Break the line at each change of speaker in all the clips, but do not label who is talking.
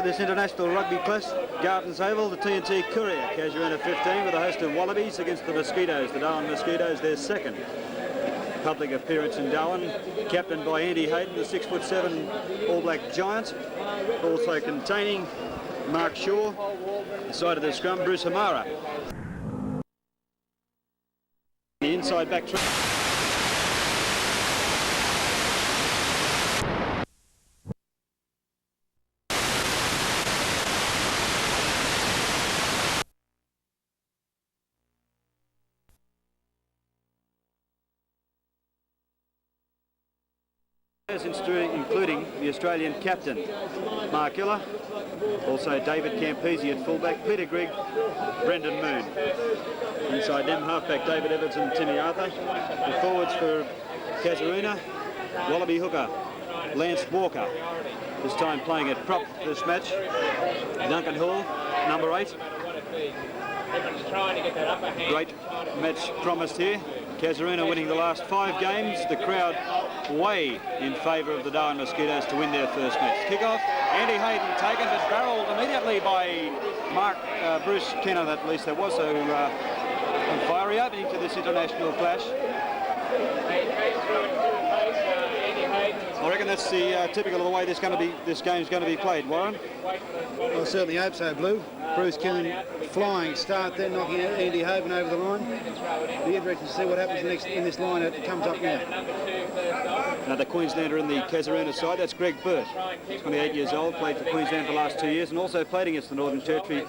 this international rugby clash. Gardens Oval, the TNT Courier, Casuarina 15 with a host of Wallabies against the Mosquitoes. The Darwin Mosquitoes, their second public appearance in Darwin, captained by Andy Hayden, the 6'7" All Black giant, also containing Mark Shaw, the side of the scrum, Bruce Hamara. The inside back track. Including the Australian captain, Mark Iller, also David Campese at fullback, Peter Grigg, Brendan Moon. Inside them, halfback David Evans and Timmy Arthur. The forwards for Casuarina, Wallaby hooker, Lance Walker, this time playing at prop this match. Duncan Hall, number 8. Great match promised here. Casuarina winning the last 5 games. The crowd way in favour of the Darwin Mosquitoes to win their first match. Kick-off, Andy Hayden taken but barrelled immediately by Bruce Kenner, at least there was, so a fiery opening to this international clash. I reckon that's the typical of the way this game's going to be played, Warren.
Well, I certainly hope so, Blue. Bruce Kenner flying start there, knocking out Andy Hayden over the line. Be interesting to see what happens next in this line that comes up now.
Another Queenslander in the Casuarina side, that's Greg Burt. 28 years old, played for Queensland for the last 2 years and also played against the Northern Territory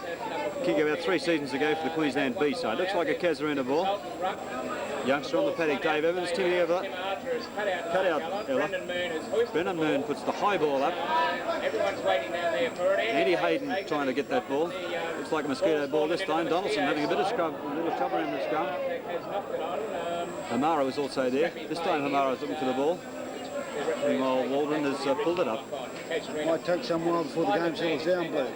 kick about 3 seasons ago for the Queensland B side. Looks like a Casuarina ball. Youngster on the paddock, Dave Evans, Timmy Everett. Cut out Ella. Brendan Moon puts the high ball up. Andy Hayden trying to get that ball. Looks like a Mosquito ball this time. Donaldson having a bit of scrum, a little trouble in the scrum. Hamara was also there. This time Hamara was looking for the ball. Meanwhile, Waldron has pulled it up.
Might take some while before the game settles down, Blue.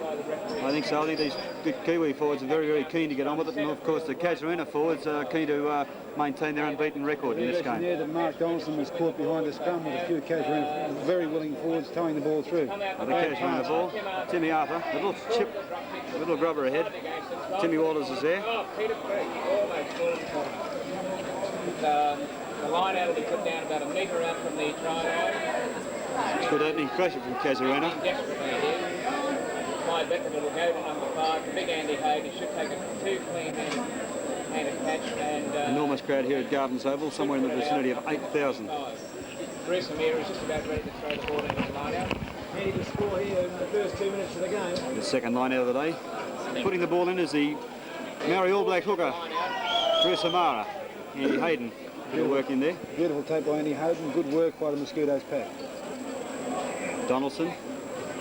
I think so. I think these big Kiwi forwards are very, very keen to get on with it, and of course the Casuarina forwards are keen to maintain their unbeaten record in this game.
Yeah, that Mark Donaldson was caught behind the scrum with a few Casuarina very willing forwards towing the ball through.
I think Casuarina ball. Timmy Arthur, a little chip, a little grubber ahead. Timmy Walters is there.
The line out will be put down about a metre out from the try line.
Good opening pressure from Casuarina.
Clyde Beckett will go to number 5. The big Andy Hayden should take a 2 clean-handed catch. And
enormous crowd here at Gardens Oval, somewhere in the vicinity of 8,000.
Bruce Hamara is just about ready to throw the ball into the line out. Ready to score here in the first 2 minutes of the game.
The second line out of the day. Putting the ball in is the Maori All Black hooker, Bruce Hamara. Andy Hayden. Good work in there.
Beautiful take by Andy Hayden. Good work by the Mosquitoes pack.
Donaldson.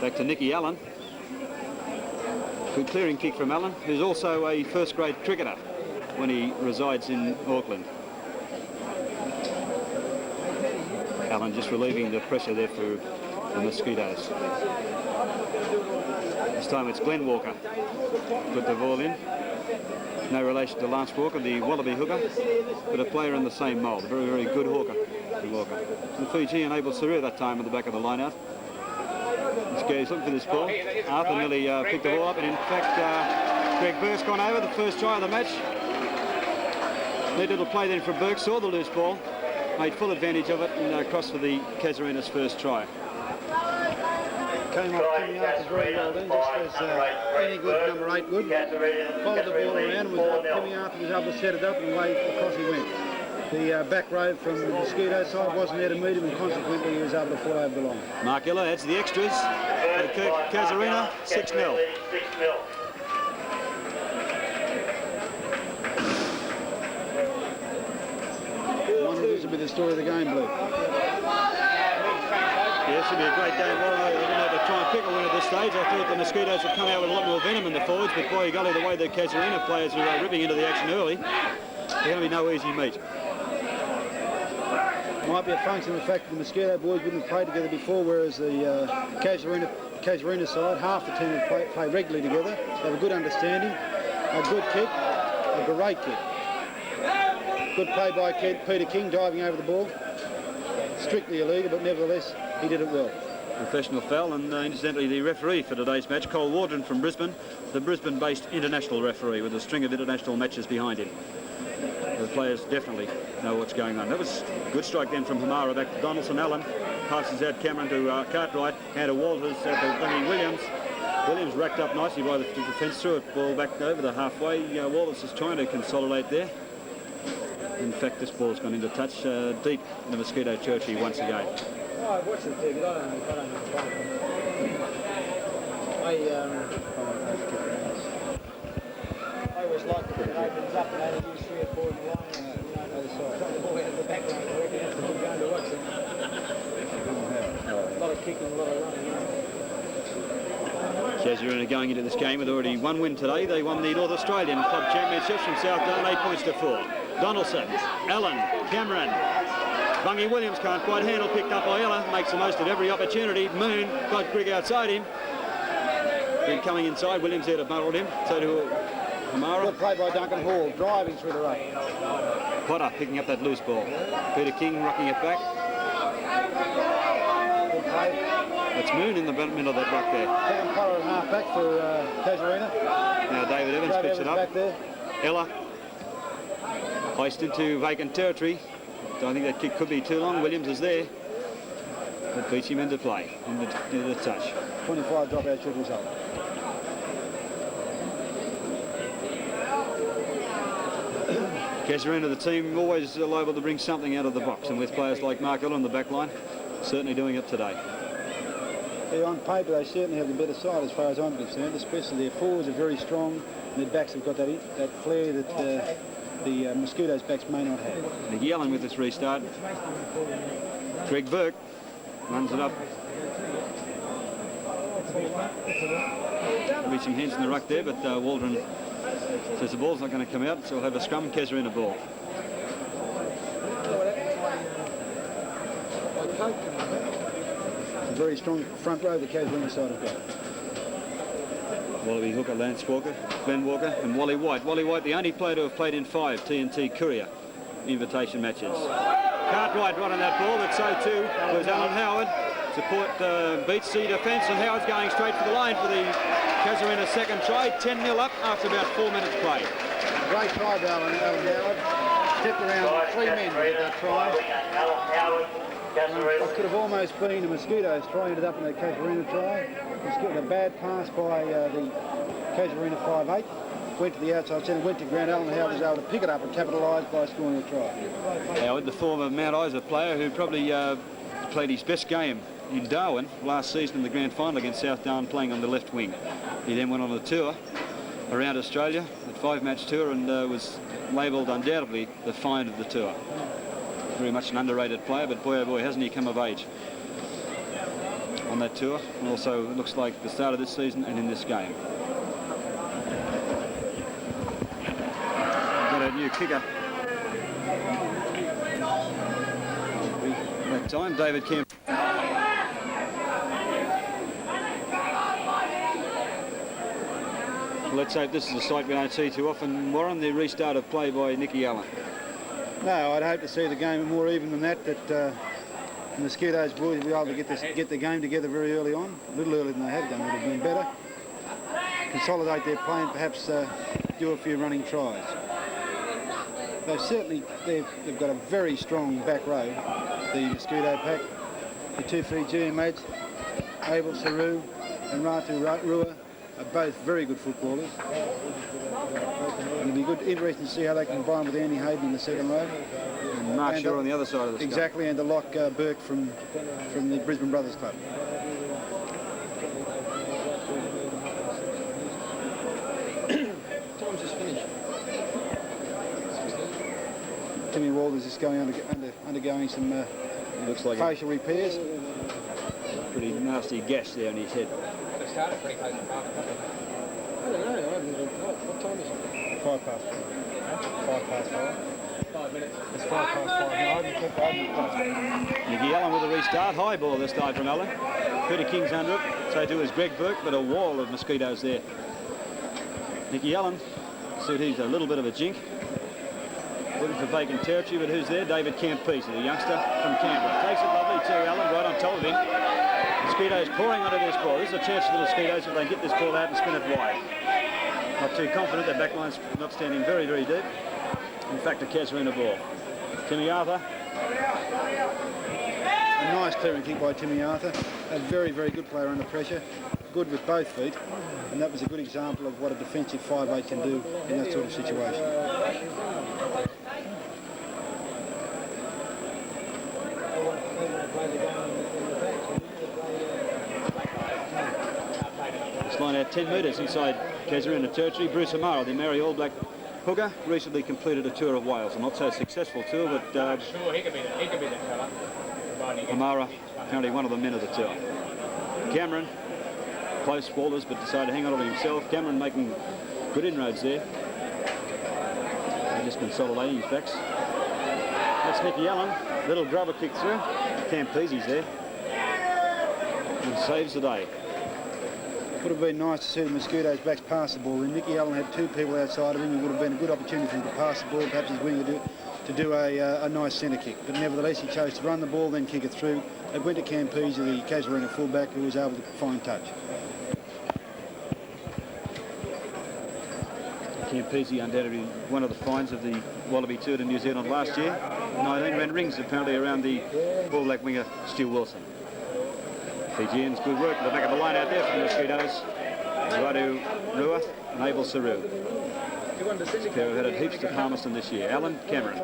Back to Nicky Allen. Good clearing kick from Allen, who's also a first-grade cricketer when he resides in Auckland. Allen just relieving the pressure there for the Mosquitoes. This time it's Glenn Walker. Put the ball in. No relation to Lance Walker, the Wallaby hooker, but a player in the same mould. A very, very good hooker, Walker. The Fijian able Saru that time at the back of the line-out. He's looking for this ball. Arthur nearly picked the ball up, and in fact, Greg Burke's gone over, the first try of the match. Neat little play then from Burke, saw the loose ball, made full advantage of it, and across for the Casuarina's first try.
Came off Timmy Arthur very well then, just as any good number 8 would. Followed the ball around, and Timmy Arthur was able to set it up and away across he went. The back row from the Mosquito side wasn't there to meet him, and consequently he was able to fall over the line.
Mark Iller adds the extras. Casuarina, 6-0.
This will be the story of the game, Blue.
Yeah, it should be a great game. Well, I didn't have to try and pick a win at this stage. I thought the Mosquitoes would come out with a lot more venom in the forwards, but boy, golly, the way the Casuarina players are ripping into the action early, there's going to be no easy meet.
Might be a function of the fact that the Mosquito boys wouldn't have played together before, whereas the Casuarina side, half the team would play regularly together. They have a good understanding, a good kick, a great kick. Good play by Peter King, diving over the ball. Strictly illegal, but nevertheless, he did it well.
professional foul, and incidentally the referee for today's match, Cole Wardren from Brisbane, the Brisbane-based international referee with a string of international matches behind him. The players definitely know what's going on. That was a good strike then from Hamara back to Donaldson. Allen passes out Cameron to Cartwright, and to Walters out to Bunny Williams. Williams racked up nicely by the defence, threw it ball back over the halfway. Walters is trying to consolidate there. In fact, this ball's gone into touch deep in the Mosquito Churchy once again.
Oh, I've watched it too, but I don't know. I always like it when it opens up and only use 3 or 4 in the line. Other side. Got the ball out of the back line. I reckon that's a good game to watch it. A lot of kicking, a lot of running.
Casuarina going into this game with already one win today. They won the North Australian Club Championships from South Darwin, 8 points to 4. Donaldson, Allen, Cameron. Bungy Williams can't quite handle, picked up by Ella, makes the most of every opportunity. Moon got Grigg outside him. Grigg coming inside, Williams there to muddle him. So to Hamara.
Good play by Duncan Hall, driving through the ruck.
Potter picking up that loose ball. Peter King rocking it back.
Good play.
That's Moon in the middle of that ruck there.
Second Potter and half back for Casuarina.
Now David Evans picks it up.
Back there.
Ella placed into vacant territory. I think that kick could be too long. Williams is there. That beats him into play, into the touch.
25 dropout should result.
Casuarina, the team, always liable to bring something out of the box, and with players like Mark Hill on the back line, certainly doing it today.
Yeah, on paper they certainly have the better side as far as I'm concerned, especially their forwards are very strong, and their backs have got that flair that the Mosquitoes' backs may not have.
Nicky Allen with this restart. Greg Burke runs it up. Reaching hands in the ruck there, but Waldron says the ball's not going to come out, so we'll have a scrum. Casuarina ball.
A very strong front row the Casuarina side have got.
Wallaby hooker, Lance Walker, Glenn Walker, and Wally White. Wally White, the only player to have played in 5 TNT Courier invitation matches. Cartwright right on that ball, but so too was Alan Howard. Support beats the defence, and Howard's going straight for the line for the Casuarina second try. 10-0 up after about 4 minutes play.
Great try by Alan Howard. Stepped around 3 men to get that try. It could have almost been the Mosquitoes try, ended up in the Casuarina try. Mosquito, a bad pass by the Casuarina 5'8". Went to the outside centre, went to ground. Alan Howard was able to pick it up and capitalise by scoring a try.
Howard, the former Mount Isa player who probably played his best game in Darwin last season in the grand final against South Darwin, playing on the left wing. He then went on a tour around Australia, a 5-match tour, and was labelled undoubtedly the find of the tour. Very much an underrated player, but boy oh boy hasn't he come of age on that tour, and also it looks like the start of this season and in this game. Got a new kicker that time, David Kemp. Let's hope this is a sight we don't see too often, Warren, the restart of play by Nicky Allen.
No, I'd hope to see the game more even than that, the Mosquitoes boys will be able to get the game together very early on, a little earlier than they have done, would have been better. Consolidate their play and perhaps do a few running tries. They've got a very strong back row, the Mosquito pack. The 2 Fijian mates, Abel Saru and Ratu Rua, are both very good footballers. It'll be interesting to see how they combine with Andy Hayden in the second row.
And Mark Shaw on the other side of the
Exactly, and to lock Burke from the Brisbane Brothers Club.
Time's just finished.
Timmy Walters is undergoing some
looks like
facial repairs.
Pretty nasty gash there on his head.
They started pretty close to 5 o'clock. I don't know. What time is it?
5 past 5. 5 past 5.
5 minutes.
It's 5 past 5. No, I haven't checked.
Nicky Allen with a restart. High ball this time from Allen. Peter King's under it. So too is Greg Burke, but a wall of Mosquitoes there. Nicky Allen, see he's a little bit of a jink. Looking for vacant territory, but who's there? David Campese, the youngster from Canberra. Takes it lovely too, Allen, right on top of him. Mosquitoes pouring onto this ball. This is a chance for the Mosquitoes if they get this ball out and spin it wide. Not too confident. Their backline's not standing very, very deep. In fact, a Casuarina ball. Timmy Arthur.
A nice clearing kick by Timmy Arthur. A very, very good player under pressure. Good with both feet. And that was a good example of what a defensive 5'8" can do in that sort of situation.
This line out 10 metres inside Casuarina territory. Bruce Amara, the Maori All Black hooker, recently completed a tour of Wales. A not so successful tour, but
Sure, he could be that fella.
Amara, apparently one of the men of the tour. Cameron, close Walters, but decided to hang on to himself. Cameron making good inroads there. Just consolidating his backs. That's Nicky Allen. Little grubber kick through. Campese's there. And saves the day.
Would have been nice to see the Mosquitoes backs pass the ball. And Nicky Allen had two people outside of him. It would have been a good opportunity for him to pass the ball, perhaps his winger to do a nice centre kick. But nevertheless, he chose to run the ball, then kick it through. It went to Campese, the Casuarina fullback, who was able to find touch.
Campese undoubtedly one of the finds of the Wallaby Tour to New Zealand last year. 19 ran rings apparently around the All Black winger Stu Wilson. Fijians, good work at the back of the line out there from the Mosquitoes. Radu Rua and Abel Saru. Pair have had heaps to Palmerston this year. Alan Cameron.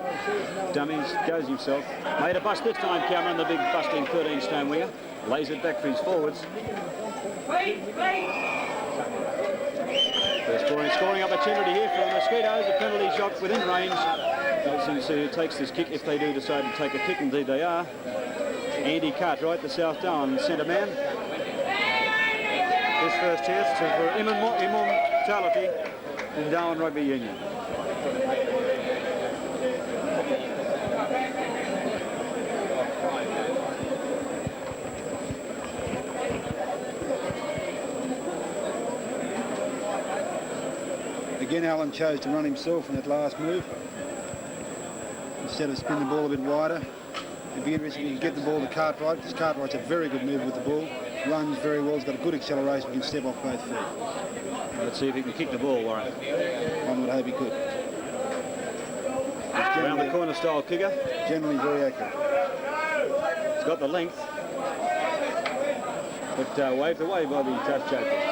Dummies, goes himself. Made a bust this time, Cameron, the big busting 13-stone winger. Lays it back for his forwards. First scoring opportunity here for the Mosquitoes. A penalty shot within range. Let's see who takes this kick if they do decide to take a kick. Indeed they are. Andy Cartwright, the South Darwin centre man. His first chance for immortality in Darwin Rugby Union.
Again, Allen chose to run himself in that last move. Instead of spinning the ball a bit wider. It'd be interesting if you can get the ball to Cartwright, because Cartwright's a very good mover with the ball. Runs very well, he's got a good acceleration, he can step off both feet.
Let's see if he can kick the ball, Warren.
One would hope he could.
Around the corner style kicker.
Generally very accurate.
He's got the length. But waved away by the tough chokers.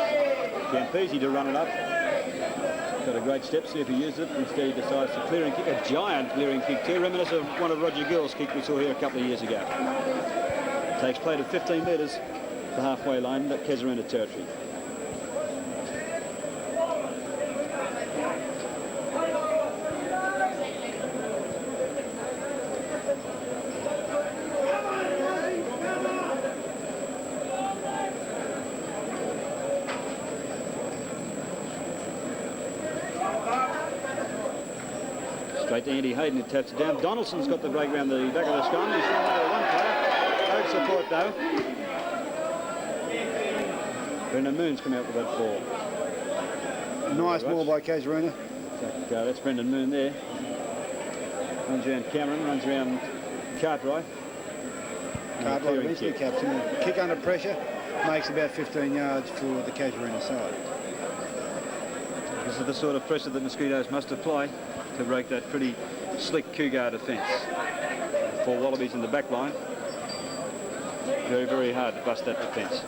Campese to run it up. Got a great step, see if he used it. Instead he decides to clear and kick, a giant clearing kick too, reminiscent of one of Roger Gill's kick we saw here a couple of years ago. Takes play to 15 metres, the halfway line, that Casuarina territory. Straight to Andy Hayden, who taps it down. Donaldson's got the break round the back of the scrum. He's run over one player. No support though. Brendan Moon's come out with that ball.
Nice ball by Casuarina.
That's Brendan Moon there. Runs around Cameron, runs around Cartwright.
Cartwright eventually caps him. Kick under pressure, makes about 15 yards for the Casuarina side.
This is the sort of pressure that Mosquitoes must apply to break that pretty slick Cougar defence. 4 Wallabies in the back line. Very, very hard to bust that defence.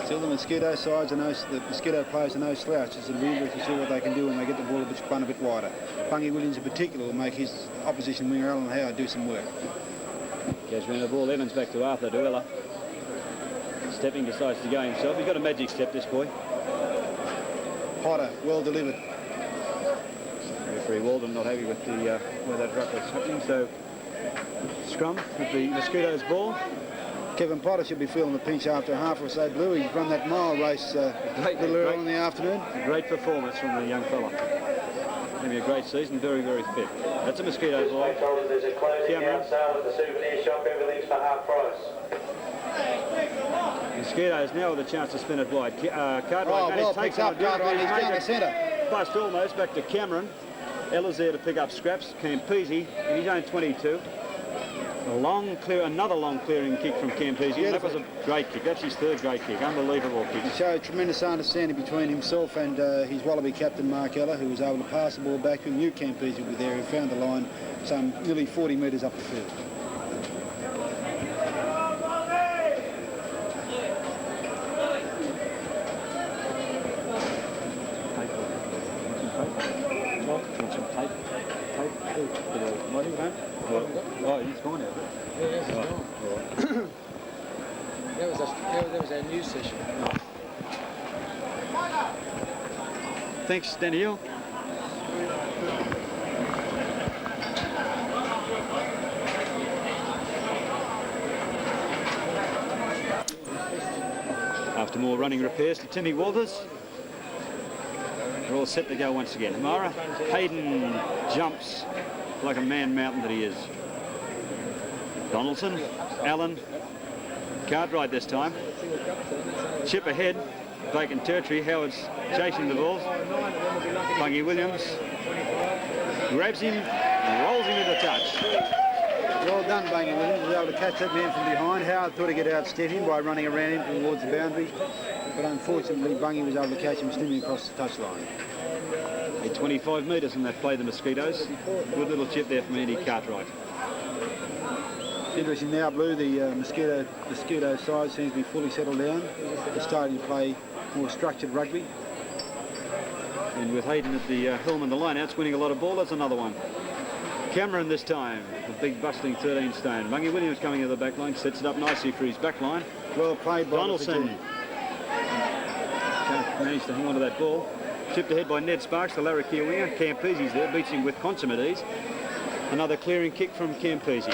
Still the Mosquito sides are the Mosquito players are no slouches. It'll be interesting to see what they can do when they get the ball spun a bit wider. Bungie Williams in particular will make his opposition winger Alan Howard do some work.
Casuarina ball, Evans back to Arthur Duella. Stepping decides to go himself. He's got a magic step, this boy.
Potter, well delivered.
Referee Walden not happy with the where that ruck was happening, so scrum with the Mosquitoes ball.
Kevin Potter should be feeling the pinch after a half or so blue. He's run that mile race a little early in the afternoon.
Great performance from the young fella. Going to be a great season, very, very fit. That's a Mosquito ball.
There's a closing
Cameron.
out sale at the souvenir shop, everything's for half price.
Mosquitoes now with a chance to spin it wide. Cartwright
well picked up Cartwright, he's down the centre.
Bust almost, back to Cameron. Ella's there to pick up scraps. Campese in his own 22. Another long clearing kick from Campese. That was a great kick. That's his third great kick. Unbelievable kick.
He showed tremendous understanding between himself and his Wallaby captain Mark Ella, who was able to pass the ball back, who knew Campese would be there, who found the line some nearly 40 metres up the field.
Oh, he's gone now.
Yeah, he's gone. That was our news session.
Thanks, Daniel. After more running repairs to Timmy Walters, they're all set to go once again. Mara, Hayden jumps like a man mountain that he is. Donaldson, Allen, Cartwright this time. Chip ahead, vacant territory. Howard's chasing the balls. Bungie Williams grabs him and rolls him into touch.
Well done, Bungie Williams. He was able to catch that man from behind. Howard thought he could outstep him by running around him towards the boundary, but unfortunately Bungie was able to catch him steaming across the touchline.
25 metres in that play, the Mosquitoes. Good little chip there from Andy Cartwright.
Interesting now, Blue, the Mosquito side seems to be fully settled down. They're starting to play more structured rugby.
And with Hayden at the helm and the lineouts, winning a lot of ball, that's another one. Cameron this time, the big bustling 13 stone. Bungie Williams coming to the back line, sets it up nicely for his back line.
Well played by
Donaldson. Can't manage to hang on to that ball. Tipped ahead by Ned Sparks, the Larrakia winger. Campese's there, beats him with consummate ease. Another clearing kick from Campese.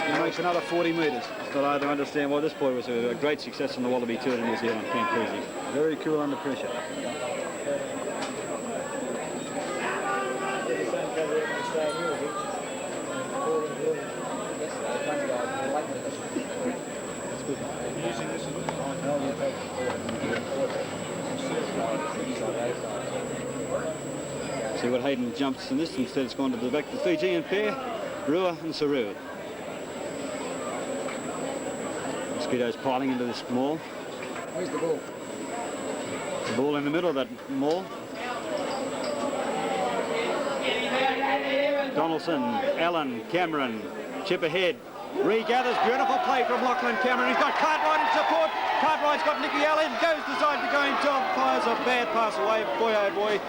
He makes another 40 metres.
Still hard to understand why this boy was a great success in the Wallaby Tour in New Zealand, Campese.
Very cool under pressure.
See what Hayden jumps in this. Instead, it's gone to the back to the Fijian pair, Rua and Saru. Mosquitoes piling into this maul.
Where's the ball?
The ball in the middle of that maul. Donaldson, Allen, Cameron, chip ahead. Regathers, beautiful play from Lachlan Cameron. He's got Cartwright in support. Cartwright's got Nicky Allen. Goes to side to go himself. Fires a bad pass away. Boy, oh boy.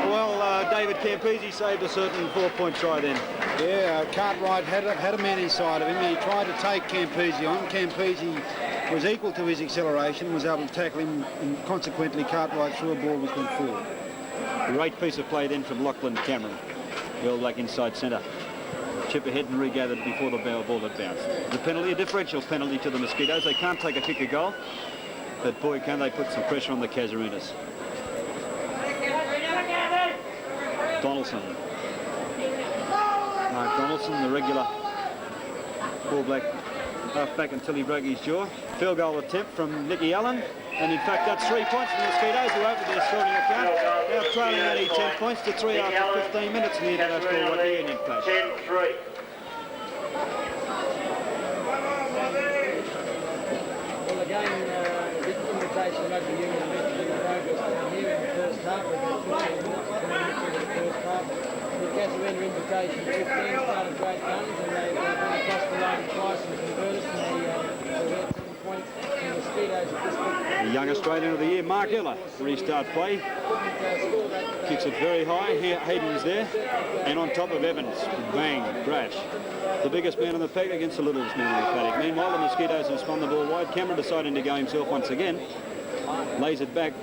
Well, David Campese saved a certain 4-point try then.
Yeah, Cartwright had a man inside of him. He tried to take Campese on. Campese was equal to his acceleration, was able to tackle him, and consequently Cartwright threw a ball which went forward.
Great piece of play then from Lachlan Cameron. The All Black inside centre. Chip ahead and regathered before the ball had bounced. The penalty, a differential penalty to the Mosquitoes. They can't take a kick a goal, but boy, can they put some pressure on the Casuarinas. Donaldson. Mark Donaldson, the regular All Black half-back until he broke his jaw. Field goal attempt from Nicky Allen. And in fact, that's 3 points for the Mosquitoes, who opened their scoring account. Now trailing only 10 points to 3 after 15 minutes in the International Rugby Union clash.
10-3.
Well, again, the invitation rugby union making progress down here in the first half. We've got 15 minutes to the first half. The Casuarina invitation 15 started great guns, and they've been across the line twice and converted, and they had 10 points in the Mosquitoes at this point.
The young Australian of the year, Mark Ella, restart play. Kicks it very high. Hayden's there. And on top of Evans. Bang, crash. The biggest man in the pack against the littlest man in the paddock. Meanwhile, the Mosquitoes have spun the ball wide. Cameron deciding to go himself once again. Lays it back.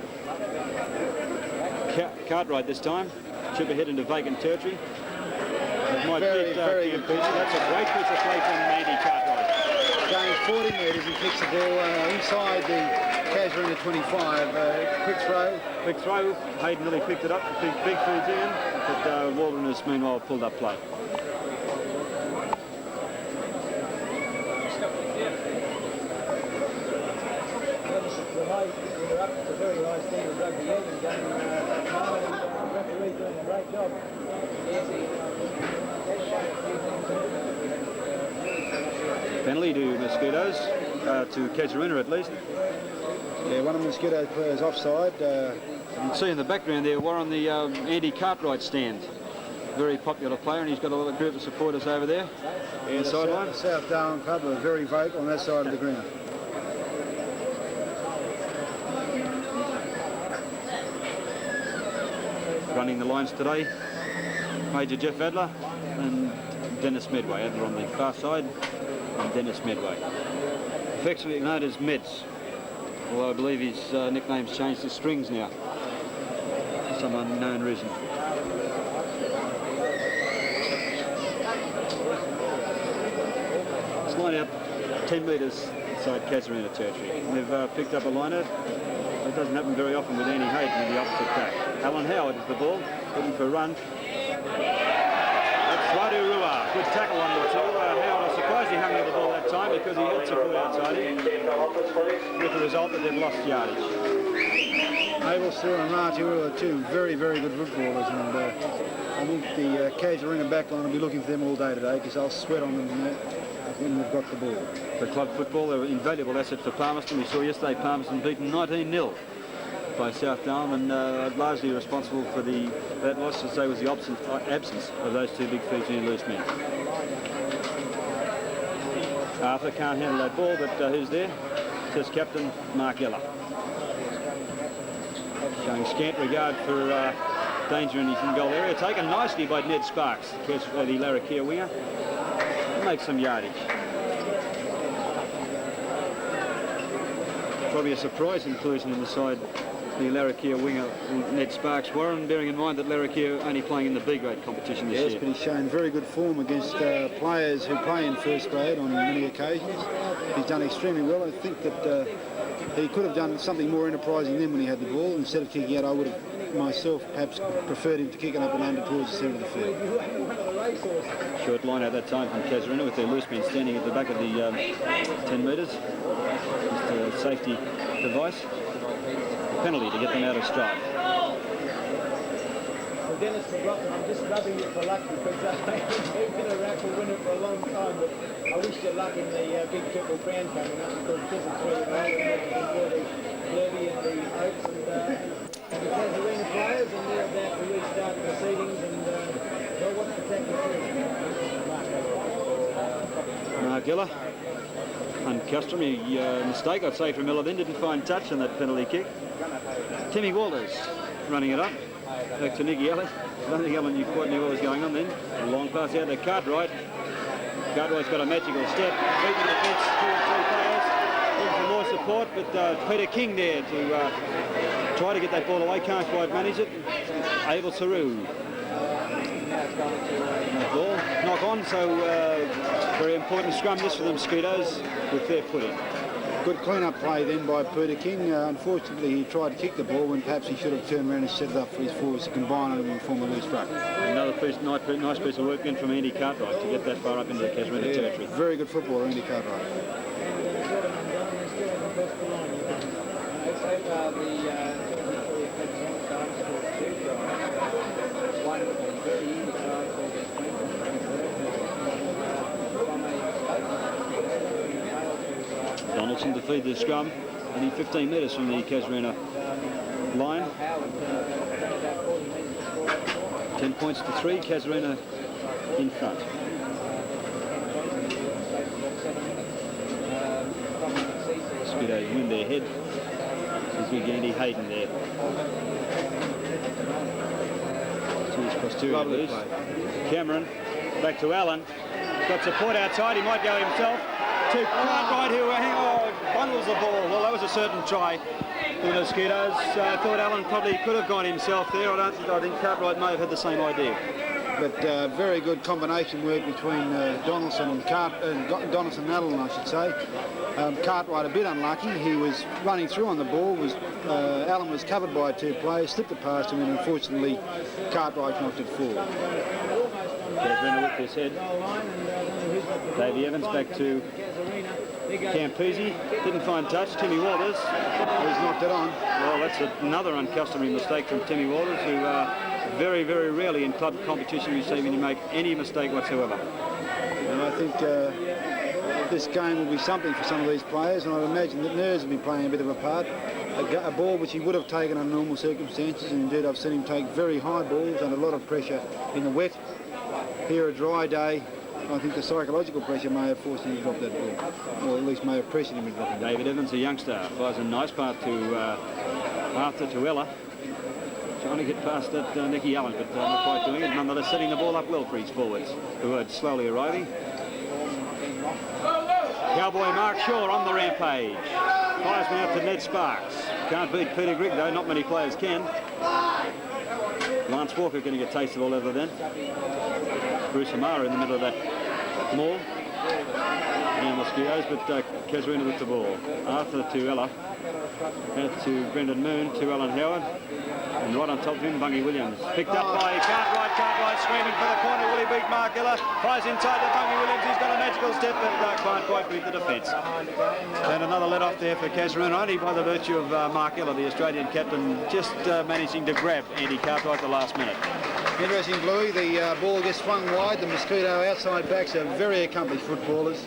Cartwright this time. Chip ahead into vacant territory. It might beat Campese. That's a great piece of play from Andy Cartwright.
Going 40 metres, he kicks the ball inside the Casuarina 25. Quick throw.
Quick throw. Hayden really picked it up. Big Fijian. But Wilderness meanwhile pulled up play.
We're up to the very high standard of rugby union game. Referee doing a great job.
Penalty to Mosquitoes, to Casuarina at least.
Yeah, one of the Mosquito players offside.
You can see in the background there, Warren, the Andy Cartwright stand. Very popular player, and he's got a little group of supporters over there on the sideline.
The South Darwin Club are very vocal on that side of the ground.
Running the lines today, Major Jeff Adler and Dennis Medway. Adler on the far side and Dennis Medway. Affectionately known as Meds, although I believe his nickname's changed to Strings now for some unknown reason. It's line out 10 metres inside Casuarina territory. They've picked up a line out. It doesn't happen very often with Andy Hayden in the opposite pack. Alan Howard is the ball, looking for a run. That's Rua. Good tackle on the two. Howard, I suppose he hung on the ball that time because he had support outside him, with the result that they've lost yardage.
Abel Steele and Rua are two very, very good footballers, and I think the Casuarina backline will be looking for them all day today because they'll sweat on them when they've got the ball.
For club football, they're an invaluable asset for Palmerston. We saw yesterday Palmerston beaten 19-0 by South Darwin, and largely responsible for that loss, to say, was the absence of those two big Fijian loose men. Arthur can't handle that ball, but who's there? Says Captain Mark Ella. Showing scant regard for danger in his goal area. Taken nicely by Ned Sparks, the Larrakia winger. Makes some yardage. Probably a surprise inclusion in the side, the Larrakia winger Ned Sparks. Warren, bearing in mind that Larrakia are only playing in the B-grade competition this year.
Yes, but he's shown very good form against players who play in first grade on many occasions. He's done extremely well. I think that he could have done something more enterprising then when he had the ball. Instead of kicking out, I would have myself perhaps preferred him to kick it up and under towards the centre of the field.
Short line at that time from Casuarina with their loose men standing at the back of the 10 metres. Just a safety device. Penalty to get them out of stride.
Well, Dennis McLaughlin, I'm just rubbing it for luck because they've been a raffle winner for a long time, but I wish you luck in the big Triple Crown coming up because this is where you're the Derby and the Oaks and the Casuarina players, and they're about to restart the proceedings, and well, what's the tactic?
Mark Ella, uncustomary mistake, I'd say, from Ella then. Didn't find touch on that penalty kick. Timmy Walters running it up. Back to Nicky Ellis. I don't think Ellen quite knew what was going on then. A long pass out to Cartwright. Cartwright's got a magical step. Beating the fence, 2 or 3 players. Looking for more support, but Peter King there to try to get that ball away. Can't quite manage it. Abel Saru. Ball knock on, so very important scrum this for the Mosquitoes with their footing.
Good clean-up play then by Peter King. Unfortunately, he tried to kick the ball when perhaps he should have turned around and set it up for his forwards to combine it and form a loose ruck.
Another nice piece of work again from Andy Cartwright to get that far up into the Casuarina territory.
Very good footballer, Andy Cartwright.
Donaldson to feed the scrum, only 15 metres from the Casuarina line. 10 points to 3, Casuarina in front. Mosquitoes win their head. There's big Andy Hayden there. Sees posterior loose. Cameron back to Allen. Got support outside, he might go himself. To Cartwright, who bundles the ball. Well, that was a certain try for the Mosquitoes. I thought Allen probably could have gone himself there. I think Cartwright may have had the same idea.
But very good combination work between Donaldson and Donaldson and Allen, I should say. Cartwright a bit unlucky. He was running through on the ball. Allen was covered by 2 players, slipped it past him, and unfortunately Cartwright knocked it forward.
Casuarina with his head. Davey Evans back to Campese. Didn't find touch. Timmy Walters.
He's knocked it on.
Well, that's another uncustomary mistake from Timmy Walters, who very, very rarely in club competition we see him make any mistake whatsoever.
And I think this game will be something for some of these players, and I'd imagine that nerves will be playing a bit of a part. A ball which he would have taken under normal circumstances, and indeed I've seen him take very high balls under a lot of pressure in the wet. Here a dry day, I think the psychological pressure may have forced him to drop that ball, or at least may have pressured him to drop it.
David Evans, a youngster, fires a nice part to Arthur Tuella. Trying to get past that Nicky Allen, but not quite doing it. Nonetheless, setting the ball up well for his forwards, who are slowly arriving. Cowboy Mark Shaw on the rampage. Fires me out to Ned Sparks. Can't beat Peter Grigg, though. Not many players can. Lance Walker going to get a taste of all over then. Bruce Amara in the middle of that maul. And Mosquitoes, but Casuarina with the ball. Arthur to Ella. Out to Brendan Moon, to Alan Howard. And right on top of him, Bungie Williams. Picked up by Cartwright, screaming for the corner. Will he beat Mark Ella? Fires inside to Bungie Williams. He's got a magical step, but can't quite beat the defence. And another let off there for Casuarina, only by the virtue of Mark Ella, the Australian captain, just managing to grab Andy Cartwright at the last minute.
Interesting, Bluey. The ball gets swung wide. The Mosquito outside backs are very accomplished footballers.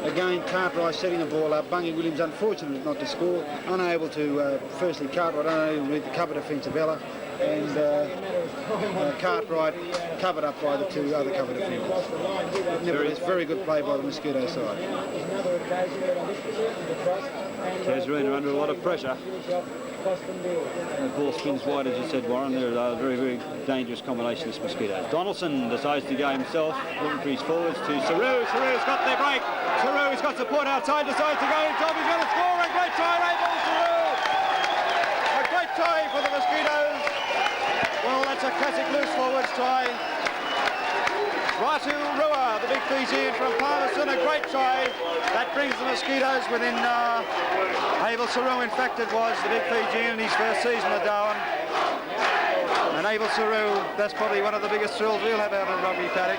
Again, Cartwright setting the ball up. Bungie Williams unfortunate not to score. Unable to, firstly, Cartwright unable to meet the cover defence of Ella. And Cartwright covered up by the two other cover defenders. Nevertheless, very good play by the Mosquito side.
Casuarina under a lot of pressure. The ball spins wide, as you said, Warren. They're a very, very dangerous combination, this Mosquito. Donaldson decides to go himself, looking for his forwards to Saru. Saru's got their break. Saru's got support outside, decides to go himself. He's going to score. A great try, Rainbow Saru. A great try for the Mosquitoes. Well, that's a classic loose forwards try. Ratu Rua, the big Fijian from Palmerston, a great try. That brings the Mosquitoes within Abel Saru, in fact it was, the big Fijian in his first season at Darwin. And Abel Saru, that's probably one of the biggest thrills we'll have out in rugby paddock.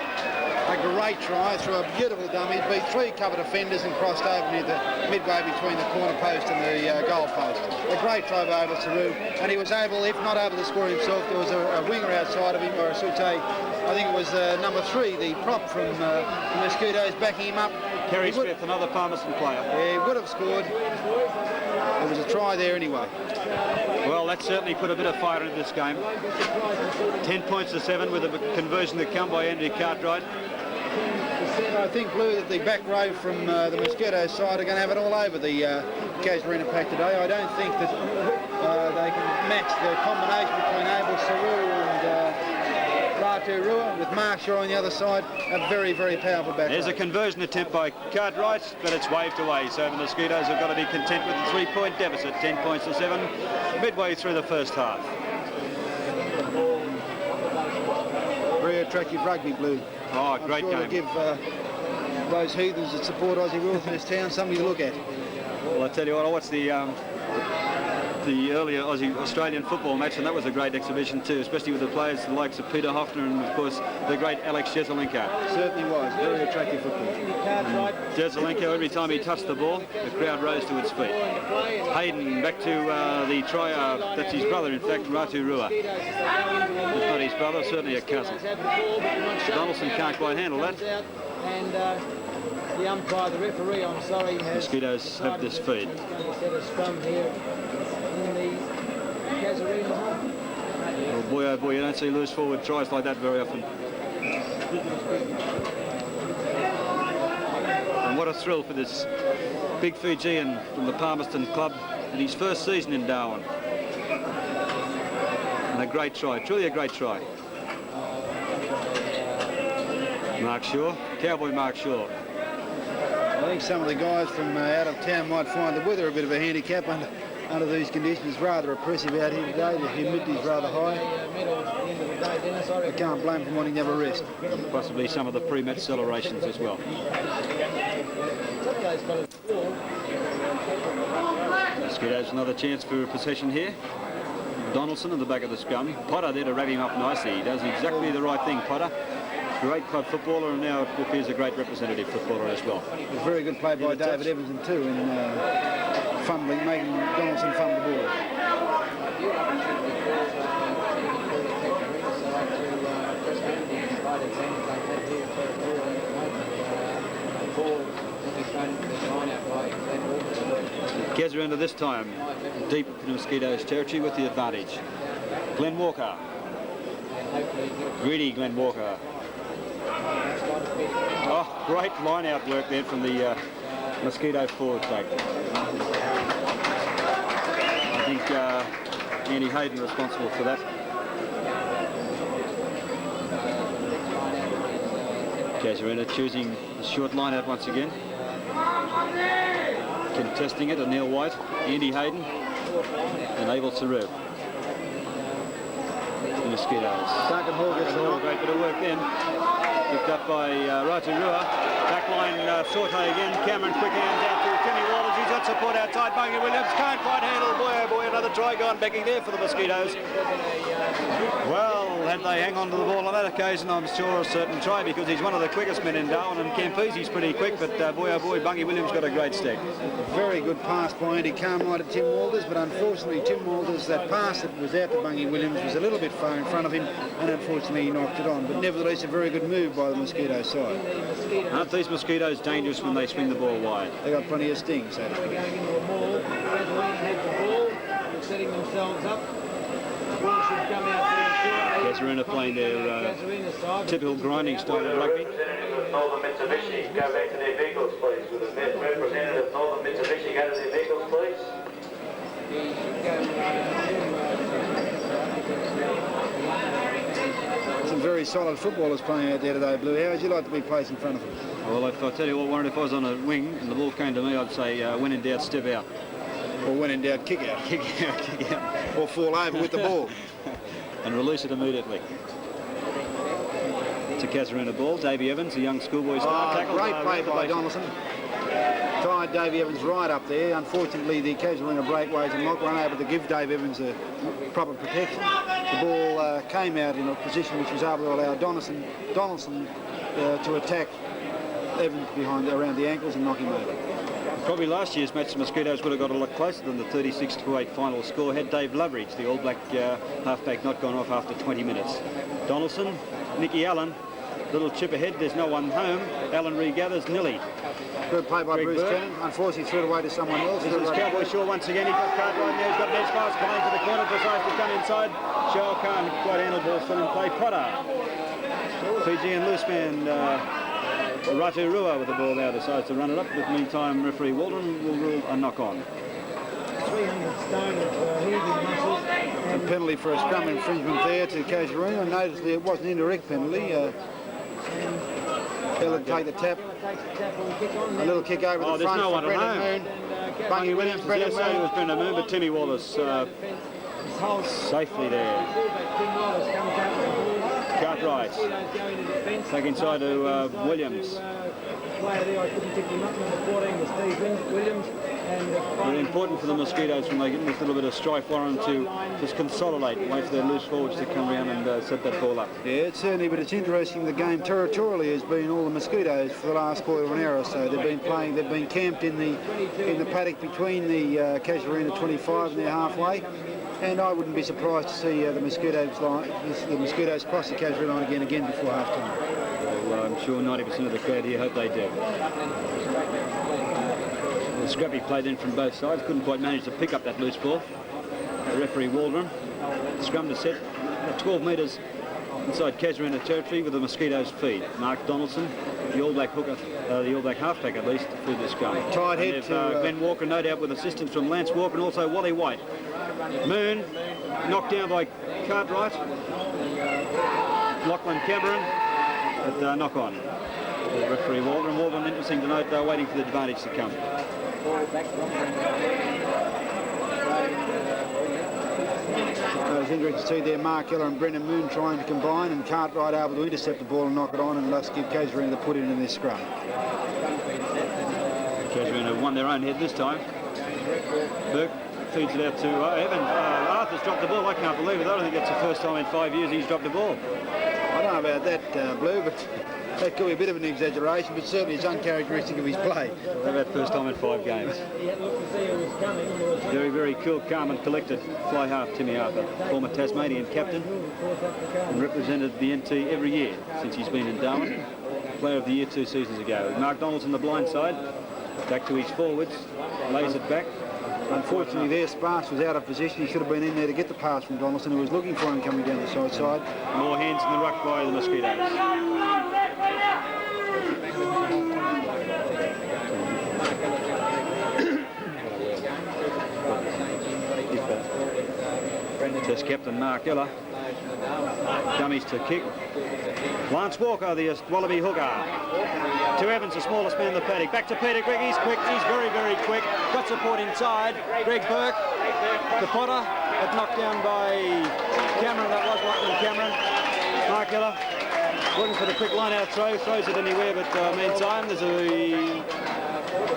A great try through a beautiful dummy. It beat three cover defenders and crossed over near the midway between the corner post and the goal post. A great try by Abel Saru, and he was able, if not able to score himself, there was a winger outside of him, or I should say, I think it was number 3, the prop from the Mosquitoes, backing him up. Kerry Smith, another Palmerston player.
Yeah, he would have scored. There was a try there anyway.
Well, that certainly put a bit of fire into this game. 10 points to 7 with a conversion to come by Andy Cartwright.
I think, Blue, that the back row from the Mosquito side are going to have it all over the Casuarina pack today. I don't think that they can match the combination between Abel Saru and Ratu Rua with Mark Shaw on the other side. A very, very powerful back
There's
row.
a conversion attempt by Cartwright, but it's waved away. So the Mosquitoes have got to be content with the 3-point deficit, 10 points to 7, midway through the first half.
Very attractive rugby, Blue.
Oh, great
I'm sure
game.
To give those heathens that support Aussie rules in this town something to look at.
Well, I tell you what, I watched the earlier Australian football match, and that was a great exhibition too, especially with the players the likes of Peter Hoffner and, of course, the great Alex Jezelenko.
Certainly was. Very attractive football.
Jezelenko, every time he touched the ball, the crowd rose to its feet. Hayden, back to the try, that's his brother, in fact, Ratu Rua. It's not his brother, certainly a cousin. Donaldson can't quite handle that.
And the umpire, the referee, I'm sorry, has
Mosquitoes have this feed.
He's going to set a scrum here in the Casuarina.
Oh boy, you don't see loose forward tries like that very often. And what a thrill for this big Fijian from the Palmerston club in his first season in Darwin. And a great try, truly a great try. Mark Shaw, Cowboy Mark Shaw.
I think some of the guys from out of town might find the weather a bit of a handicap under these conditions. Rather oppressive out here today. The humidity is rather high. I can't blame them wanting to have a rest.
Possibly some of the pre-match celebrations as well. Mosquitoes another chance for a possession here. Donaldson at the back of the scrum. Potter there to wrap him up nicely. He does exactly the right thing, Potter. Great club footballer, and now it appears a great representative footballer as well.
A very good play by David Evanson too in fumbling, making Donaldson fumble the ball.
Casuarina this time deep in the Mosquitoes territory with the advantage. Glenn Walker. Greedy Glenn Walker. Oh, great line-out work there from the Mosquito forward pack. I think Andy Hayden responsible for that. Casuarina choosing the short line-out once again. Contesting it, Neil White, Andy Hayden, and Abel Saru. The Mosquitoes.
Duncan Hall gets the knock.
Great bit of work then. Picked up by Rotorua. Backline Sorte again. Cameron quick hands out to Timmy Walters. He's got support outside. Bungie Williams can't quite handle. Boy, oh boy, another try gone backing there for the Mosquitoes. Well, had they hang on to the ball on that occasion, I'm sure a certain try, because he's one of the quickest men in Darwin, and Campese's pretty quick, but boy, oh boy, Bungie Williams got a great stick.
Very good pass by Andy Carmine to Tim Walters, but unfortunately Tim Walters, that pass that was out to Bungie Williams was a little bit far in front of him, and unfortunately he knocked it on. But nevertheless, a very good move by the Mosquito side.
Aren't these Mosquitoes dangerous when they swing the ball wide?
They got plenty of sting, so to speak.
Going into a ball, Casuarina has the ball, they're setting themselves up. The ball should come out very shortly.
Casuarina playing their typical grinding style of rugby.
Representative of Northern Mitsubishi, go back to their vehicles, please. With the representative of Northern Mitsubishi, go to their vehicles, please.
Some very solid footballers playing out there today, Blue. How would you like to be placed in front of them?
Well, if I tell you what, Warren, if I was on a wing and the ball came to me, I'd say when in doubt, step out.
Or when in doubt, kick out.
Kick out, kick out.
Or fall over with the ball.
And release it immediately. It's a Casuarina ball. Davey Evans, a young schoolboy star. Tackle
Great play by Donaldson. Tied Davey Evans right up there. Unfortunately, the Casuarina breakaways and not unable to give Dave Evans a proper protection. The ball came out in a position which was able to allow Donaldson to attack Evans around the ankles and knock him over.
Probably last year's match, the Mosquitoes would have got a lot closer than the 36-8 final score had Dave Loveridge, the All Black halfback, not gone off after 20 minutes. Donaldson, Nicky Allen, little chip ahead, there's no one home. Allen regathers, Nilly.
Good play by
Greg
Bruce
Burke.
Cannon. Unfortunately, threw it away to someone else.
This is Cowboy Shaw once again. He's got Cartwright there. He's got Ned Spice coming to the corner, decides to come inside. Shaw can't quite handle ball, still in play. Potter. Fijian loose man. Rotorua with the ball now decides to run it up. But meantime, referee Waldron will rule a knock on.
300 stone of heavy muscles.
A penalty for a scrum infringement there to Casuarina. Notice it was an indirect penalty. He'll take the tap. A little kick over the
there's
front
no
for
one at
Brendan
home.
Moon. Bungie Williams, Brendan
Yes, it
Moon.
was Brendan Moon, but Timmy Wallace safely there. Cartwright. Back inside to Williams.
Player there, I couldn't pick him up. Number 14 was Steve Williams.
Very important for the Mosquitoes when they get in this little bit of strife, Warren, to just consolidate, wait for their loose forwards to come around and set that ball up.
Yeah, it's certainly, but it's interesting. The game territorially has been all the Mosquitoes for the last quarter of an hour or so. They've been playing. They've been camped in the paddock between the Casuarina 25 and their halfway. And I wouldn't be surprised to see the Mosquitoes cross the Casuarina line again before half time.
Well, I'm sure 90% of the crowd here hope they do. The scrappy played in from both sides, couldn't quite manage to pick up that loose ball. The referee Waldron, scrum to set at 12 metres inside Casuarina territory with the Mosquitoes' feed. Mark Donaldson, the All Black hooker, the All Black halfback at least, through the scrum.
Tight head to
Glenn Walker, no doubt with assistance from Lance Walker and also Wally White. Moon, knocked down by Cartwright. Lachlan Cameron, but knock on. The referee Waldron. Waldron, interesting to note, they're waiting for the advantage to come.
It was interesting to see there Mark Eller and Brendan Moon trying to combine, and Cartwright able to intercept the ball and knock it on, and thus give Casuarina the put in this scrum.
Casuarina won their own head this time. Burke feeds it out to Evans. Arthur's dropped the ball. I can't believe it. I don't think that's the first time in 5 years he's dropped the ball.
I don't know about that, Blue, but that could be a bit of an exaggeration, but certainly it's uncharacteristic of his play.
How about first time in 5 games? Very, very cool, calm and collected fly half Timmy Arthur, former Tasmanian captain and represented the NT every year since he's been in Darwin. Player of the Year 2 seasons ago. Mark Donaldson the blind side. Back to his forwards, lays it back.
Unfortunately, there Sparks was out of position. He should have been in there to get the pass from Donaldson, who was looking for him coming down the side.
More hands in the ruck by the Mosquitoes. Test captain Mark Ella. Dummies to kick. Lance Walker, the Wallaby hooker. To Evans, the smallest man in the paddock. Back to Peter Grigg. He's quick. He's very, very quick. Got support inside. Greg Burke. The Potter. But knocked down by Cameron. That was Lachlan Cameron. Mark Ella looking for the quick line-out throw. Throws it anywhere, but meantime, there's a...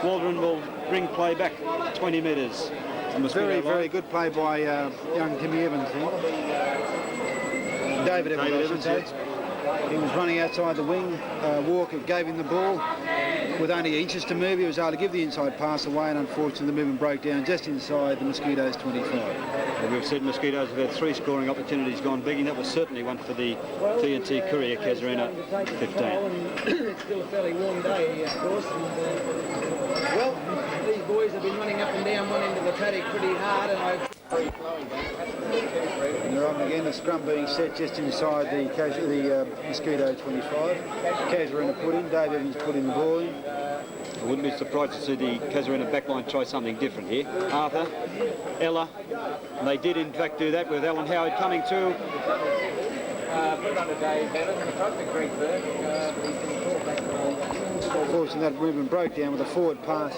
Waldron will bring play back 20 metres.
Very, very good play by young Timmy Evans here. David Evans, I should say. He was running outside the wing. Walker gave him the ball. With only inches to move, he was able to give the inside pass away, and unfortunately the movement broke down just inside the Mosquitoes 25.
Well, we've said Mosquitoes have had 3 scoring opportunities gone big, and that was certainly one for the TNT Courier, Casuarina 15.
It's still a fairly warm day, of course. Well, these boys have been running up and down one end of the paddock pretty hard, and I've...
And they're on again, the scrum being set just inside the Mosquito 25. Casuarina put in, Dave Evans put in the ball in.
I wouldn't be surprised to see the Casuarina backline try something different here. Arthur, Ella, and they did in fact do that with Alan Howard coming through.
Put it under Dave Evans, and the Greg Burke.
Unfortunately, that movement broke down with a forward pass